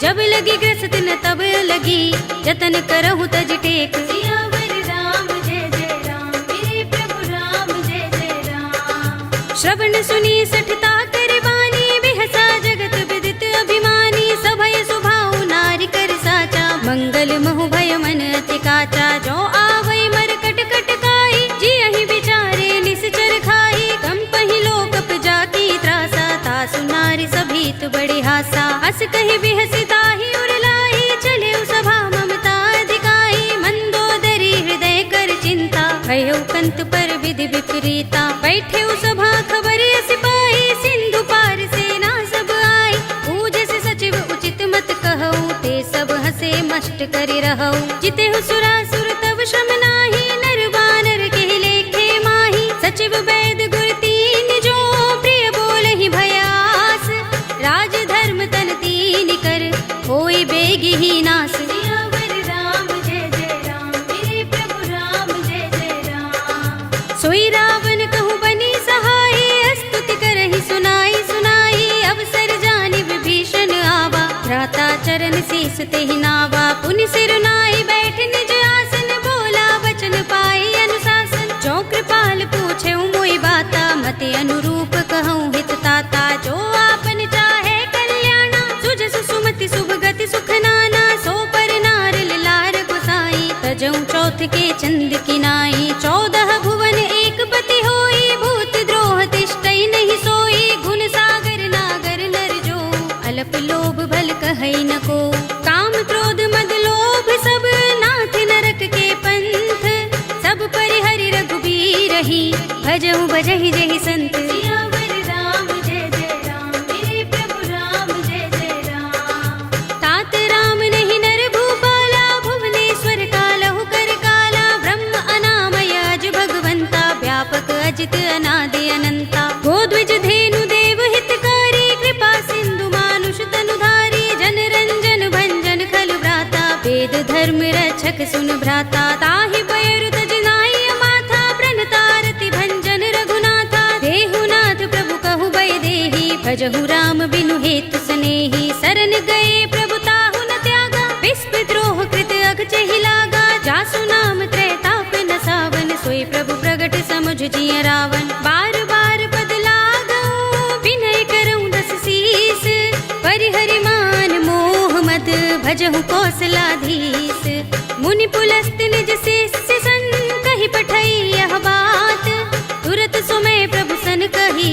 जब लगी ग्रस्त न तब लगी जतन करहु तज टेक। सियावर राम जय जय राम मेरे प्रभु राम जय जय राम। श्रवण सुनी सठता कर बानी बिहसा जगत विदित अभिमानी। सभय सुभाउ नारी कर साचा मंगल महु भय मन अति काचा। जो आवै मर कट कट काई जियहि विचारे निश्चर खाई। कंपहि लोकप जाकी त्रासा तासु नारी सभीत बड़े हासा। हस कहि बिहसि ताहि उर लाही चले सभा ममता अधिकाई। मंदोदरी हृदय कर चिंता भयो कंत पर विधि विपरीता। बैठे सभा खबर सिपाही सिंधु पार सेना सब आई। पूजस सचिव उचित मत कहऊ ते सब हसे मष्ट करि रहऊ। जितेहु सुरासुर तब श्रम नाही नर बानर के लेखे माही। सचिव वैद गुर तीन जो प्रिय बोलहि भयास। राज धर्म तन तीन कर होई बेगी ही नास। सियावर राम जय जय राम मेरे प्रभु राम जय जय राम। सोई रावण कहु बनी सहाय स्तुति करहि सुनाई सुनाई। अवसर जानि विभीषण आवा भ्राता चरण शीस तेहि नावा। पुनि सिर नाई बैठ निज आसन बोला वचन पाई अनुशासन। जो कृपाल पूछे मोई बाता मते अनुरूप कहूँ हित ताता। जो आपन चाहे कल्याणा सुजस सुमति शुभ गति सुख नाना। सो पर नार लार गोसाई तजऊ चौथ के चंद किनाई। 14 भुवन एक पति होई भूत द्रोह तिष्ठई नहीं सोई। गुण सागर नागर नर जो अल्प लोभ भल कहै न को। काम क्रोध मद लोभ सब नाथ नरक के पंथ। सब परिहरि रघुबीर ही भजहु भजहि जहि संत। सियावर राम जय जय राम मेरे प्रभु राम जय जय राम। तात राम नहीं नर भूपाला भुवनेश्वर कालहु कर काला। ब्रह्म अनामय अज भगवंता व्यापक अजित अनादि अनंता। गोद्विज धेनु देव हितकारी कृपा सिंधु मानुष तनुधारी। जन रंजन भंजन खल भ्राता वेद धर्म रक्षक सुन भ्राता। ताहि पयरु तज नाई माथा प्रणतारति भंजन रघुनाथा। देहुनाथ प्रभु कहु बै देहि भजहु राम बिनु हेतु सनेहि। शरण गए प्रभु ताहु न त्यागा विस्प द्रोह कृत अघचहि लागा। जासु नाम त्रैताप न सावन सोई प्रभु प्रगट समुझ जिय रावण। बार बार पद लागऊ विनय करऊँ दस शीस। परिहरि मान मोह मद भजहु कौशलाधीश। मुनि पुलस्त निज शिष्य सन कहि पठई यह बात। तुरत सुमय प्रभु सन कही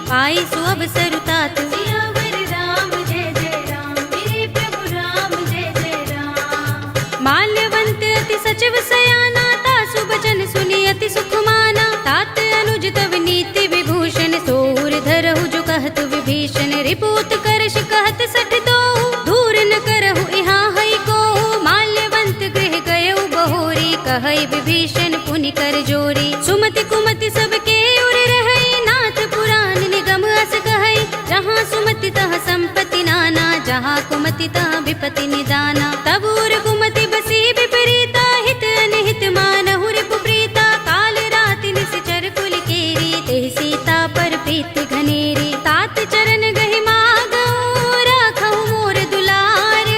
पाई सु अवसर तात। सियावर राम जय जय राम मेरे प्रभु राम जय जय राम। माल्यवंत अति सचिव सयाना तासु बचन सुनि अति सुख माना। तात अनुज तव नीति विभूषण सोर धरहु जो कहत विभीषण। रिपूत करश कहत सठ दो दूर न करहु इहाँ हई को। माल्यवंत गृह गयउ बहोरी कहई विभीषण पुनि कर जोरी। सुमति कुमति सबके उर रहई नाथ पुराण निगम अस कहई। जहाँ सुमति तह संपत्ति नाना जहाँ कुमति ता विपति निदाना। तब उर कुमति बसी विपरीता, हित अनहित मानहु रिपु प्रीता। काल राति निश्चर कुल केरी, तेहि सीता पर प्रीति घनेरी। तात चरण गहि मागहु, राखहु मोर दुलार।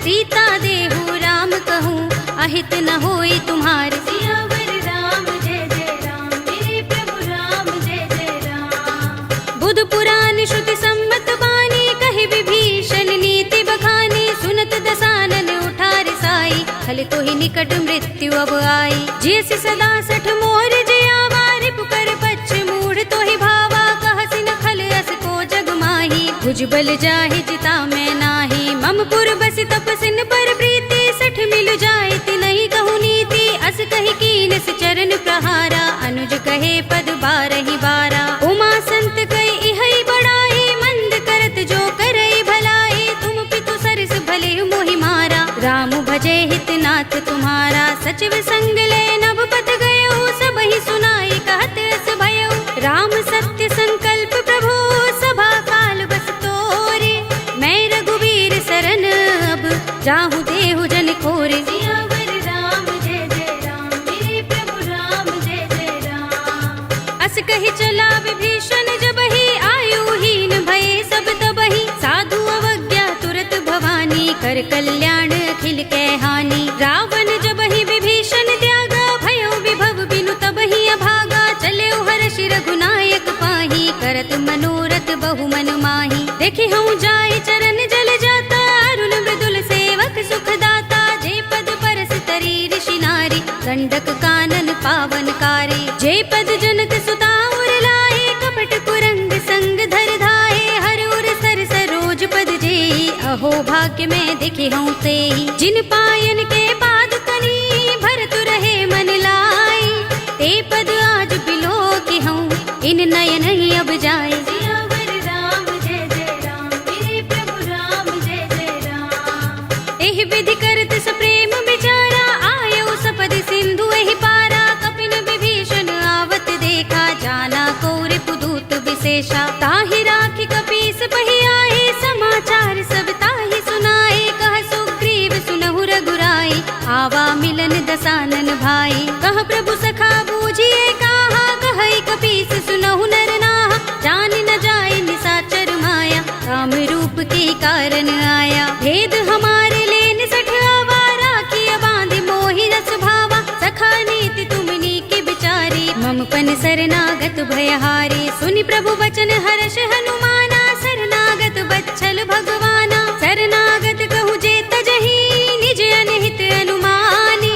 सीता देहु राम कहूँ, अहित न होई तुम्हार। सियावर राम जय जय राम, मेरे प्रभु राम जय जय राम। बुध पुराण श्रुति सम्मत बानी, कहि विभीषण नीति बखानी। सुनत दसानन उठार साई, खल तो ही निकट मृत्यु अब आई। जियसि सदा सठ मोर जयावा, रिपु कर पच्छ मूढ़ तो ही भावा। कहसि न खल अस को जग माही, भुजबल जाहि जिता मैं नाही। मम पुर बसि तपसिन पर प्रीति, सठ मिल जाए तिनहि कहु नीति। अस कहि कीनस चरण प्रहारा, अनुज कहे पद बारहि बारा। उमा संत कहि इहै बड़ाई, मंद करत जो करई भलाई। तुम पितु सरस भले मोहि मारा, राम भजे हित नाथ तुम्हारा। सचिव संग ले नभ पत गयो, सबहि सुनाई कहत अस भयो। राम सत्य संकल्प प्रभु, सभा काल बस तोरे। मैं रघुवीर सरन अब, जाहु देहु जन खोरे। सियावर राम जय जय राम, मेरे प्रभु राम जय जय राम। अस कहि चला विभीषण जबहि, आयुहीन भये सब तबहि। साधु अवज्ञा तुरत भवानी, कर कल्याण अखिल कै हानि। रावण जबहि विभीषण त्यागा, भयो विभव बिनु तबहि अभागा। चले हर्षि रघुनायक पाही, करत मनोरथ बहु मन माही। देखि हूँ जाय चरण जल जाता, अरुण मृदुल सेवक सुख दाता। जे पद परस तरी ऋषि नारी, गंडक कानन पावन कारी। जे पद जनक सुता उर लाए, कपट कुरंग संग धर धाये। हर उर सर सरोज पद जेई, अहो भाग्य में देखे हूँ तेई। जिन पायन के पाद कनी, भरत रहे मन लाई। ते पद आज बिलो की हूँ, इन नयन ही अब जाए। सियावर राम जय जय राम, मेरे प्रभु राम जय जय राम। एहि विधि करत सप्रेम विचारा, आयो सपद सिंधु एहि पारा। कपिन विभीषण आवत देखा, जाना को रिपुदूत विशेषा। ताहि राखी कपीस पहि आए, समाचार सब ताहि सुनाए। कह सुग्रीव सुनहु रघुराई, आवा मिलन दसानन भाई। कह प्रभु सखा बूझिए कहा, कहई कपीस सुनहु नर नाहा। जान न जाए निसाचर माया, काम रूप के कारण आया। भेद हमारे लेन सठ आवा, राखिया बांधि मोहि रस भावा। सखा नीति तुमनी के बिचारी, मम पन शरणागत भयहारी। सुनि प्रभु वचन हर्ष हनुमाना, शरणागत बच्छल भगवाना। शरणागत कहु जे तजहि, निज अनहित अनुमानी।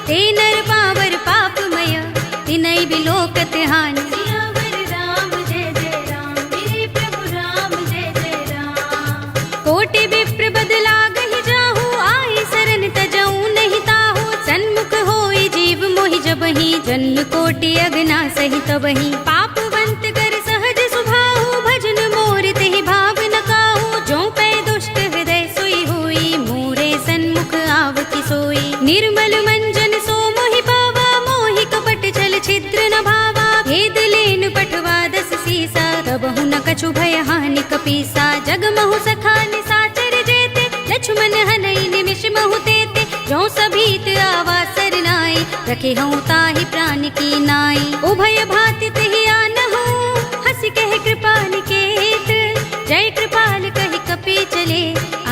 ते नर पावर पापमय, तिनहि बिलोकत हानि। सियावर राम जय जय राम, मेरे प्रभु राम जय जय राम। कोटि विप्र बदला गहि जाहु, आई सरन तजऊ नहीं ताहु। सन्मुख होई जीव मोहि जबहि, जन्म कोटि अगना सहि तबहि। पापवंत कर सहज सुभाहु, भजन मोर तेहि भाव न काहू। जो पै दुष्ट हृदय सोई होई, मोरे सन्मुख आवति सोई। निर्मल मंजन सो मोहि पावा, मोहि कपट छल छिद्र न भावा। भेद लेन पठवा दस सीसा, तबहु न कछु भय हानि कपीसा। जग महु सखा निसाचर जेते, लक्ष्मण हनई निमिष महु तेते। जो सभीत आवा सरनाई, रखे हूँ ताहि प्राण की नाई। उभय भाति तेहि आनहु, हंसि कहे कृपाल केत। जय कृपाल कहि कपि चले,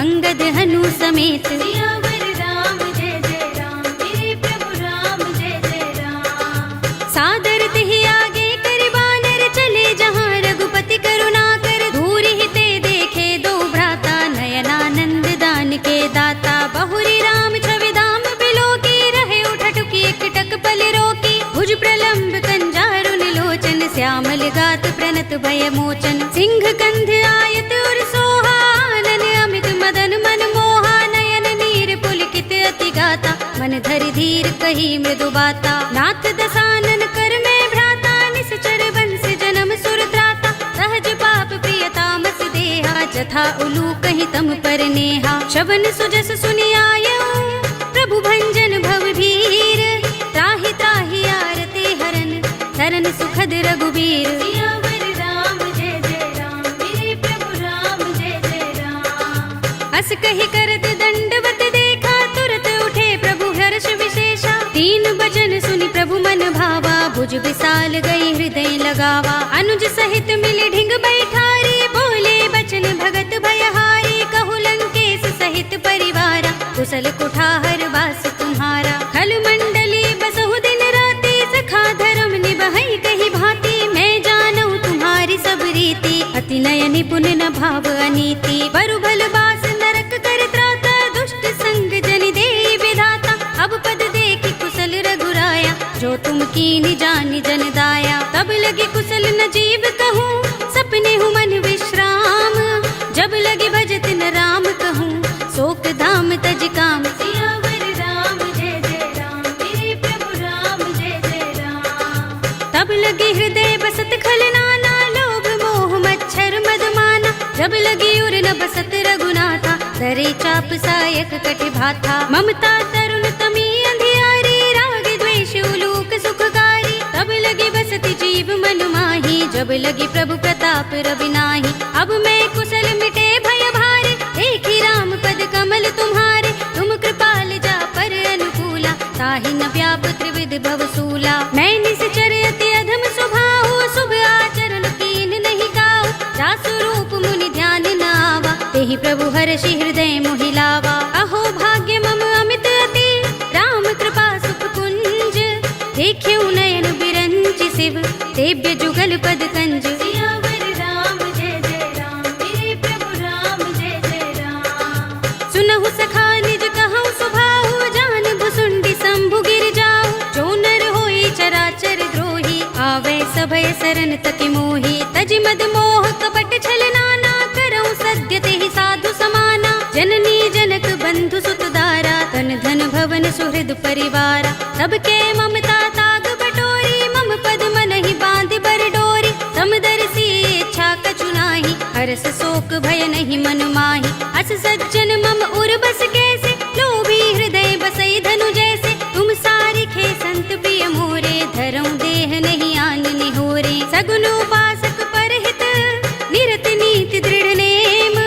अंगद हनु समेत। सियावर राम जय जय राम, मेरे प्रभु राम जय जय राम। सादर तेहि आगे कर बानर, चले जहाँ रघुपति करुणा कर। दूर ही ते देखे दो भ्राता, नयनानंद दान के दाता। बहुरी राम छवि धाम बिलो की, रहे उठटुकी एकटक पल रोकी। भुज प्रलंब कंजारुन लोचन, श्यामल गात प्रणत भय मोचन। सिंह कंध आयत उर सोहा, आनन अमित मदन मन मोहा। नयन नीर पुलकित अति गाता, मन धरि धीर कही मृदु बाता। नाथ दसानन कर में भ्राता, निश्चर बंस जन्म सुर त्राता। सहज पाप प्रिय तामस देहा, जथा उलू कहि तम पर नेहा। शवन सुजस सुनि आयऊ, प्रभु भंजन भव भीर। त्राहि त्राहि आरती हरन, शरण सुखद रघुबीर। सियावर राम जय जय राम, मेरे प्रभु राम जय जय राम। हस कही करत दंडवत देखा, तुरत उठे प्रभु हर्ष विशेषा। तीन बचन सुनि प्रभु मन भावा, भुज विशाल गई हृदय लगावा। अनुज सहित मिले ढिंग बैठारी, बोले बचन भगत भयहारी। कहु लंकेश सहित परिवारा, कुशल कुठार वास तुम्हारा। खल मंडली बसहु दिन राति, सखा धर्म निबहै कही भांति। मैं जानऊ तुम्हारी सब रीति, अति नय निपुण न भाव अनीति। बरु भल बास नरक कर त्राता, दुष्ट संग जनि देई विधाता। अब पद देखि कुशल रघुराया, जो तुम कीनि जानि जन दाया। तब लगे कुशल न जीव कहूँ, सपने हूँ मन विश्राम। जब लगे भजत न राम कहूँ, शोक धाम तज काम। सियावर राम जय जय राम, मेरे प्रभु राम जय जय राम। तब लगे हृदय बसत खल नाना, लोभ मोह मच्छर मद माना। जब लगी उर न बसत रघुनाथा, धरे चाप सायक कटि भाथा। ममता तरुण तमी अंधियारी, राग द्वेष उलूक सुखकारी। तब लगे बसति जीव मन माही, जब लगी प्रभु प्रताप रवि नाही। अब मैं कुशल मिटे भय भारे, देखी राम पद कमल तुम्हारे। तुम कृपाल जा पर अनुकूला, ताहि न व्याप त्रिविध भवसूला। मैं निश्चर अति अधम स्वभाव, शुभ आचरण कीन नहीं गाओ। जासु रूप मुनि ध्यान न आवा, तेहि प्रभु हर्षि हृदय मोहि लावा। अहो भाग्य मम अमित अति, राम कृपा सुख कुंज। देख्यऊ नयन बिरंचि शिव, सेव्य जुगल पद कंज। सियावर राम जय जय राम, मेरे प्रभु राम जय जय राम। सुनहु सखा निज कहऊँ सुभाहु, जान भुसुंडी शंभु गिर जाऊ। जो नर होई चराचर द्रोही, आवे सभय सरन तकि मोही। तज मद मोह कपट छल नाना, करऊँ सद्य तेहि साधु समाना। जननी जनक बंधु सुत दारा, तन धन भवन सुहृद परिवारा। सबके ममता ताग बटोरी, मम पद मनहि बांधि बर डोरी। समदर्शी इच्छा कछु नाही, हरस शोक भय नहीं मन माही। अस सज्जन मम उर बस कैसे, लोभी हृदय बसई धनु जैसे। तुम सारिखे संत प्रिय मोरे, धरऊँ देह नहीं आन निहोरे। सगुन उपासक परहित, निरत नीति दृढ़ नेम।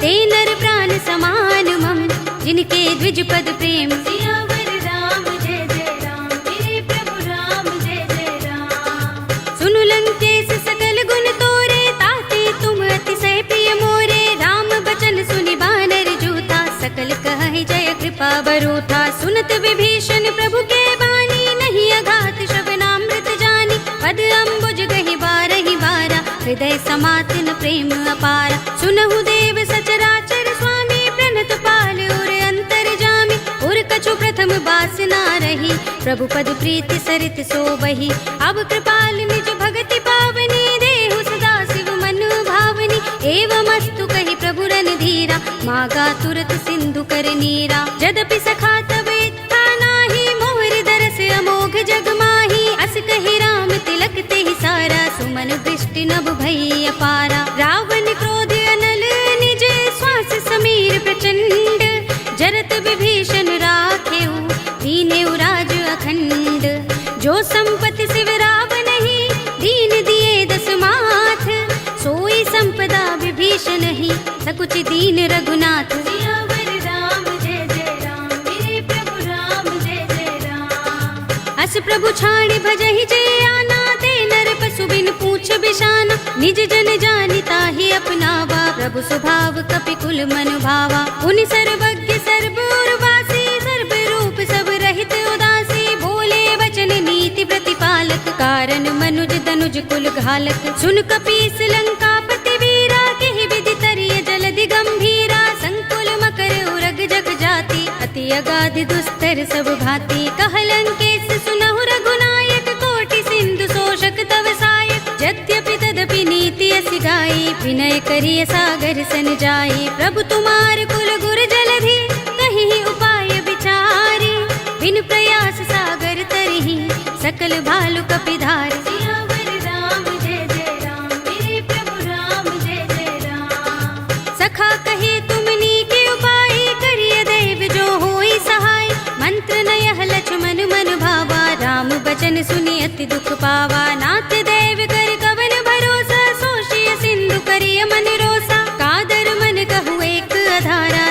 ते नर प्राण समान मम, जिनके द्विज पद प्रेम। सियावर राम जय जय राम, मेरे प्रभु राम जय जय राम। सुनु लंकेश सकल गुण तोरे, ताते तुम अतिशय प्रिय मोरे। राम बचन सुनि बानर जूथा, सकल कहहि जय कृपा बरूथा। सुनत विभीषण प्रभु के बानी, नहीं अघात श्रवणामृत जानी। पद अम्बुज गहि बारहि बारा, हृदय समात न प्रेम अपारा। सुनहु देव सचराचर स्वामी, प्रणत पाल उर अंतर जामी। उर कछु प्रथम बासना रही, प्रभु पद प्रीति सरित सोबही। अब कृपाल निज भगति पावनी, देहु सदा शिव मन भावनी। एवमस्तु कहि प्रभु रणधीरा, मागा तुरत सिंधु कर नीरा। यद्यपि सखा तब इत्था नाही, मोहर दरस अमोघ जग माही। अस कहि राम तिलक तेहि सारा, सुमन वृष्टि नभ भई अपारा। रावण क्रोध अनल निज, श्वास समीर प्रचंड। जरत विभीषण राखेऊ, दीनेऊ राज अखंड। जो संपत्ति शिव रावण ही, दीन दिए दस माथ। सोई संपदा विभीषण ही, सकुच दीन रघुनाथ। सियावर राम जय जय राम, मेरे प्रभु राम जय जय राम। अस प्रभु छाड़ भजहि जय आना, ते नर पशु बिन पूछ बिशाना। निज जन जानि ताहि अपनावा, प्रभु स्वभाव कपि कुल मन भावा। पुनि सर्वज्ञ सर्व उर्वासी, सर्व रूप सब रहित उदासी। बोले वचन नीति प्रतिपालक, कारण मनुज तनुज कुल घालक। सुन कपीस लंकापति वीरा, केहि विधि तरिय जलधि गंभीरा। संकुल मकर उरग जग जाति, अति अगाध दुस्तर सब भांति। कह लंकेश सुनहु रघुनायक, कोटि सिंधु शोषक तव सायक। यद्यपि तदपि नीति असि गाई, विनय करिय सागर सन जाई। प्रभु तुम्हार कुल गुर जलधि, कहीं उपाय विचारी। बिन प्रयास सागर तरही, सकल भालु कपिधार। सियावर राम जय जय राम, मेरे प्रभु राम जय जय राम। सखा कहे तुमनी के उपाय, करिय दैव जो होई सहाय। मंत्र नयह लक्ष्मण मन भावा, राम बचन सुनि अति दुख पावा। नाथ दैव कर कवन भरोसा, सोषिय सिंधु करिय मन रोसा। कादर मन कहु एक अधारा,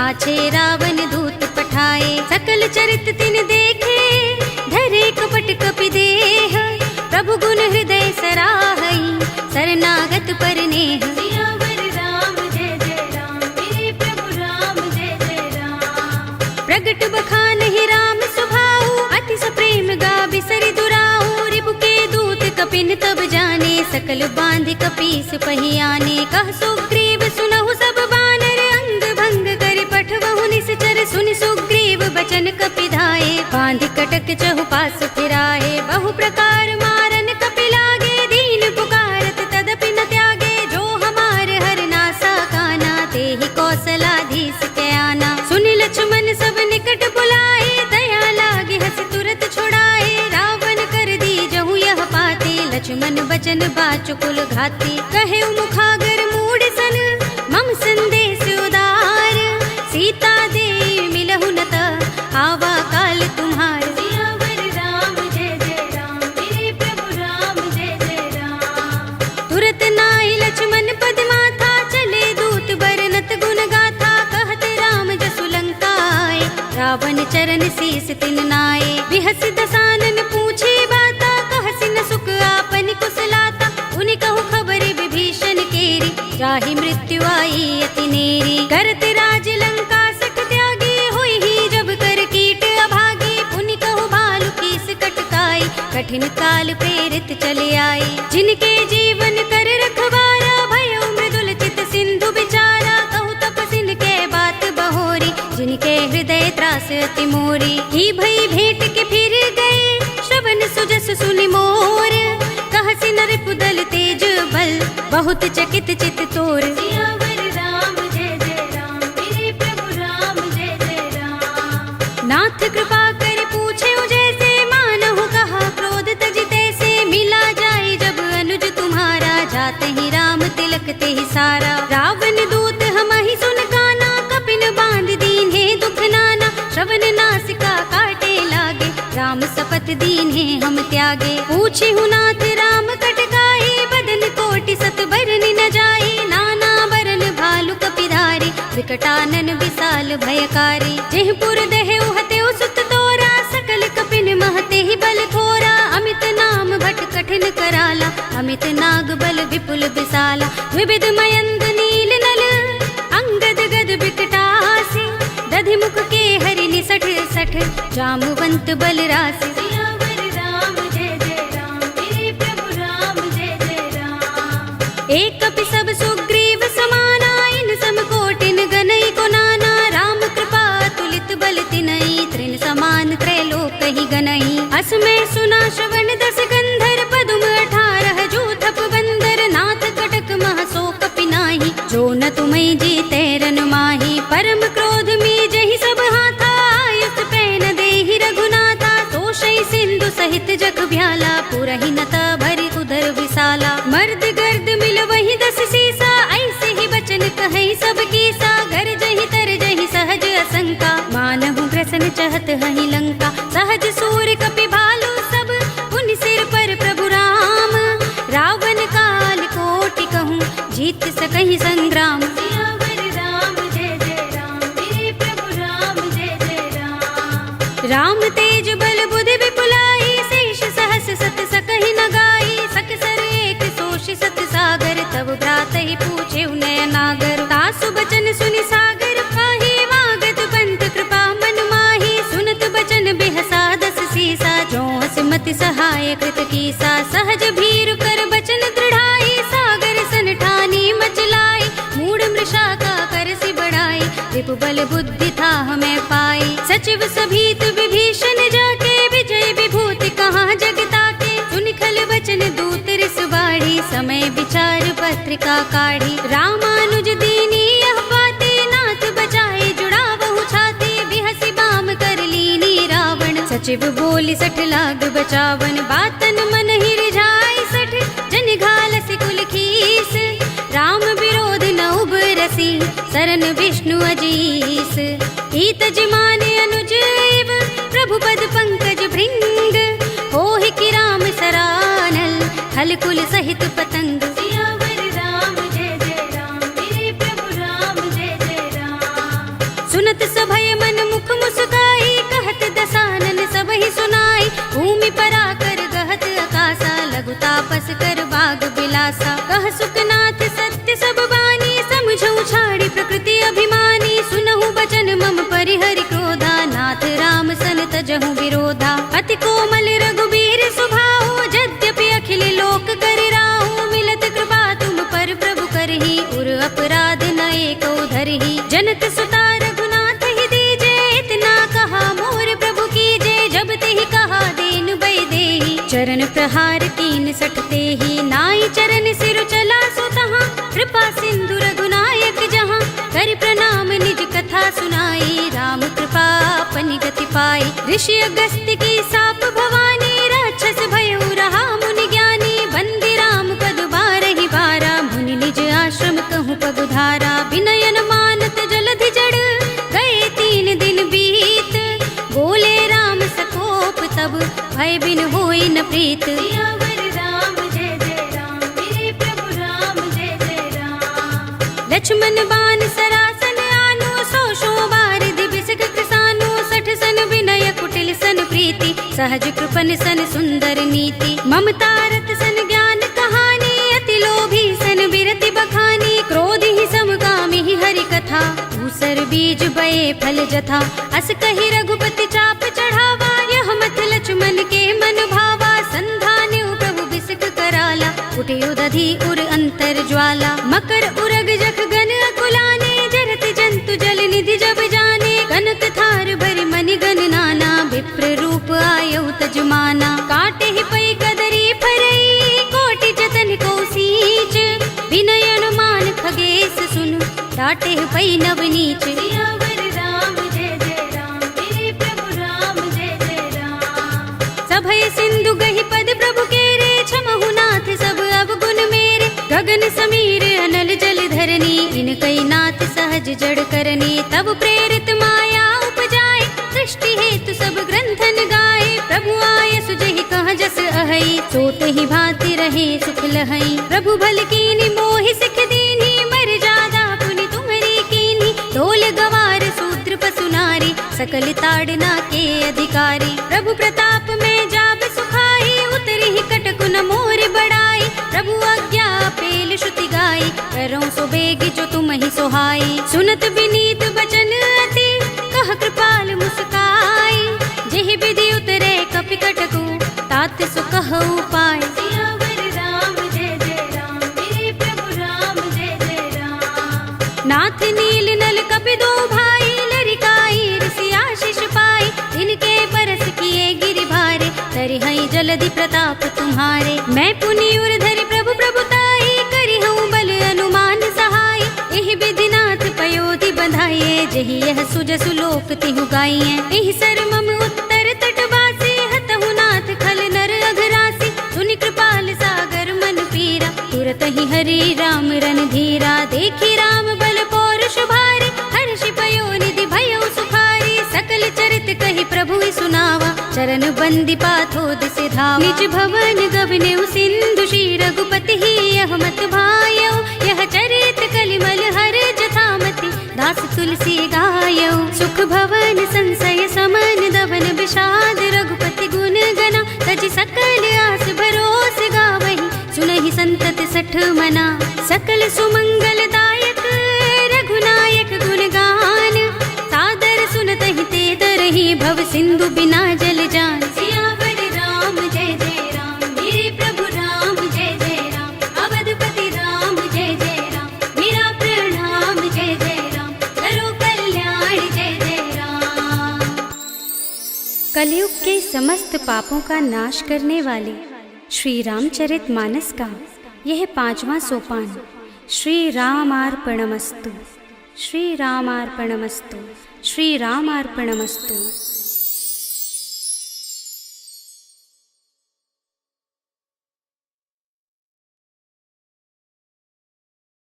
पाछे रावण दूत पठाए। सकल चरित तिन देखे धरे कपट कपि देह। प्रभु गुण हृदय सराहई शरणागत पर नेह। सियावर राम जय जय राम, मेरे प्रभु राम जय जय राम। प्रगट बखान ही राम सुभाऊ, अति सप्रेम गा बिसरि दुराऊ। रिपु के दूत कपिन तब जाने, सकल बांध कपीस पहियाने। कह सुग्रीव सुनहु सब बानर, अंग भंग कर पठवहु निश्चर। सुनि सुग्रीव बचन कपि धाये, बांध कटक चहुपास फिराए। बहु प्रकार मारन कपि लागे, दीन पुकारत तदपि न त्यागे। जो हमार हर नासा काना, तेहि कौशलाधीश के आना। सुनि लक्ष्मण सब निकट बुलाए, दया लागे हस तुरत छुड़ाए। रावण कर दी जहु यह पाते, लक्ष्मण बचन बाचुकुल घाती। कहे मुखागर मूढ़ सन, मम संदेश उदार। सीता दे मिलहु न त, आवा काल तुम्हार। सियावर राम जय जय राम, मेरे प्रभु राम जय जय राम। तुरत नाई लक्ष्मण पद माथा, चले दूत बरनत गुण गाथा। कहत राम जसु लंका आए, रावण चरण शीस तिन नाए। बिहस दसानन पूछे बाता, कहसि न सुख आपन कुशलाता। उनि कहु खबर विभीषण केरी, जाहि मृत्यु आई अति नेरी। करत राज लंका सठ त्यागी, होई ही जब कर कीट अभागी। पुनि कहु भालु कीस कटकाई, कठिन काल प्रेरित चले आई। जिनके जीवन कर रखवारा, भयो मृदुल चित सिंधु बिचारा। कहु तपसिन के बात बहोरी, जिनके हृदय त्रास अति मोरी। ही भई भेंट के फिर गए, श्रवण सुजस सुनि मोर। कहसि नर पुदल तेज बल, बहुत चकित चित तोर। सियावर राम जय जय राम, मेरे प्रभु राम जय जय राम। नाथ कृपा कर पूछे जैसे, मानहु कहा क्रोध तजिते से। मिला जाए जब अनुज तुम्हारा, जाते ही राम तिलक ते ही सारा। रावण दूत हम ही सुन काना, कपिन बांध दीन्हे दुख नाना। श्रवण नासिका काटे लागे, राम सपत दीन्हे हम त्यागे। पूछे नाथ राम कटकाई, बदन कोटि सत बरन न जाई। नाना बरन भालु कपिधारी, विकटानन विशाल भयकारी। जेह पुर दहेउ हतेउ सुत तोरा, सकल कपिन महते ही बल थोरा। अमित नाम भट कठिन कराला, अमित नाग बल विपुल विशाला। विविध मयंद नील नल, अंगद गद बिकटासी। दधि मुख के हरि निसठ सठ, जामुवंत बल रासि। सियावर राम जय जय राम, मेरे प्रभु राम जय जय राम। एक कपि सब सुग्रीव समाना, इन सम कोटिन गनई को नाना। राम कृपा तुलित बल तिनई, तृण समान त्रैलोक ही गनई। अस में सुना श्रवण दस गंधर, पदुम 18 जूथप बंदर। नाथ कटक मह सो कपि नाही, जो न तुम्हें जीते रन माही। परम क्रोध में जहि सब हाथा, आयुष पैन देहि रघुनाथा। तोषई सिंधु सहित जग भ्याला, पुरहि नता भरि उदर विशाला। मर्द गर्द मिल वही 10 सीसा, ऐसे ही बचन कहीं सब कीसा। घर जहि तर जहि सहज असंका, मानहु ग्रसन चहत हहि लंका। सहज सूर कपि भालु सब, पुनि सिर पर प्रभु राम। रावण काल कोटि कहूँ, जीत सकहि संग्राम। सियावर राम जय जय राम, मेरे प्रभु राम जय जय राम। राम तेज बल बुद्धि विपुलाई, शेष सहस सत सकहि न गाई। सकसर एक सोषि सत सागर, तब भ्रात ही पूछे नयनागर। तासु बचन सुनि सागर पाही, मागत पंत कृपा मन माही। सुनत बचन बिहसा 10 सीसा, जो हस मति सहाय कृत कीसा। सहज भीरु कर बचन दृढ़ाई, सागर सन ठानी मचलाई। मूढ़ मृषा का कर सि बढ़ाई, रिपु बल बुद्धि था हमें पाई। सचिव सभीत विभीषण जाके, विजय विभूति कहाँ जगता के। सुनि खल बचन दूत रिस बाढ़ी, समय विचार पत्रिका काढ़ी। रामानुज दीनी यह बाते, नाथ बचाए जुड़ा बहु छाते। बिहसि बाम कर लीनी रावण, सचिव बोली 60 लाग बचावन। बातन मन ही रिझाई 60, जन घालसि कुल खीस। राम विरोध न उबरसी, सरन विष्णु अजीस। ईत जिमाने अनुज एव, प्रभु पद पंकज भृंग। होहि कि राम सरानल, खल कुल सहित पतंग। सियावर राम जय जय राम, मेरे प्रभु राम जय जय राम। सुन करहु विरोधा। अति कोमल रघुबीर स्वभाव, यद्यपि अखिल लोक कर राहु। मिलत कृपा तुम पर प्रभु करही, उर अपराध न एको धरही। जनत सुता रघुनाथ ही दीजे, इतना कहा मोर प्रभु कीजे। जब तेहि कहा दीन बय देहि, चरण प्रहार कीन सठते ही। नाई चरण सिर चला सो तहाँ, कृपा सिंधु रघुनायक जहाँ। कर प्रणाम निज कथा सुनाई, राम कृपा अपनी गति पाई। ऋषि अगस्त्य की साप भवानी, राक्षस भयउ रहा मुनि ज्ञानी। बंदी राम पद बारहि बारा, मुनि निज आश्रम कहूँ पगुधारा। विनयन मानत जलधि जड़, गए 3 दिन बीत। बोले राम सकोप तब, भय बिन होई न प्रीत। सियावर राम जय जय राम, मेरे प्रभु राम जय जय राम। लक्ष्मण बान सरासन आनो, 100 बार दिबिसक कृसानो। 60 सन विनय कुटिल सन प्रीति, सहज कृपन सन सुंदर नीति। ममता रत सन ज्ञान कहानी, अति लोभी सन बिरति बखानी। क्रोध ही समगामी ही हरि कथा, दूसर बीज बये फल जथा। अस कहि रघुपति चाप चढ़ावा, यह मत लक्ष्मण के मन भावा। संधान्यु प्रभु बिसक कराला, कुटियो दधि उर अंतर ज्वाला। मकर उरग जख गन अकुलाने, जरत जंतु जल निधि जब जाने। कनक थार भरि मनि गन नाना, विप्र रूप आयौ तजमाना। काटे ही पै कदरी फरई, कोटि जतन को सींच। विनयन मान खगेश सुन, डाटे ही पै नवनीच। सियावर राम जय जय राम, मेरे प्रभु राम जय जय राम। सभय सिंधु गहि पद प्रभु केरे, क्षमहु नाथ सब अवगुण मेरे। गगन समीर अनल जल धरनी, इनकई नाथ सहज जड़ करनी। तब प्रेरित माया उपजाए, सृष्टि हेतु सब ग्रंथन गाए। प्रभु आय सुजहि कह जस अहै, सोत ही भांति रहे सुख लहै। प्रभु भल कीनी मोहि सिख दीनी, मर जादा पुनि तुम्हरी कीनी। ढोल गवार शूद्र पशु नारी, सकल ताड़ना के अधिकारी। प्रभु प्रताप में जाब सुखाई, उतरी ही कटकु न मोर बड़ाई। प्रभु आज्ञा पेल श्रुति गाई, करऊं सो बेग जो तुम ही सोहाई। सुनत विनीत बचन अति, कह कृपाल मुस्काई। जेहि विधि उतरे कपि कटकु, तात सो कहु पाय। सियावर राम जय जय राम, मेरे प्रभु राम जय जय राम। नाथ नील नल कपि दो भाई, लरिकाई ऋषि आशीष पाई। तिनके परस किए गिरि भारे, तरिहै जलधि प्रताप तुम्हारे। मैं पुनि उर धरि प्रभु प्रभुताई, करिहऊँ बल अनुमान सहाय। एहि विधि नाथ पयोधि बंधाइए, जेहि यह सुजसु लोक तिहु गाइए। एहि सर मम उत्तर तटवासी, हतहु नाथ खल नर अघरासी। सुनि कृपाल सागर मन पीरा, तुरत ही हरि राम रन धीरा। देखी राम बल पौरुष भारी, हर्षि पयो निधि भयउ सुखारी। सकल चरित कहि प्रभु सुनावा, चरण बंदी पाथोद से धावा। निज भवन गवनेउ सिंधु, श्री रघुपति ही यह मत भायौ। यह चरित कलिमल हर जथामति, दास तुलसी गायौ। सुख भवन संशय समन, दवन विषाद रघुपति गुण गना। तजि सकल आस भरोस गावहि, सुनहि संतत सठ मना। सकल सुमंगल दायक रघुनायक गुण गान, सादर सुनतहि ते तरहि भव सिंधु बिना जल जान। सियावर राम जय जय राम, मेरे प्रभु राम जय जय राम। अवधपति राम जय जय राम, मेरा प्रणाम जय जय राम। करो कल्याण जय जय राम। कलयुग के समस्त पापों का नाश करने वाले श्री रामचरित मानस का यह 5वां सोपान श्री रामार्पणमस्तु, श्री रामार्पणमस्तु, श्री रामार्पणमस्तु।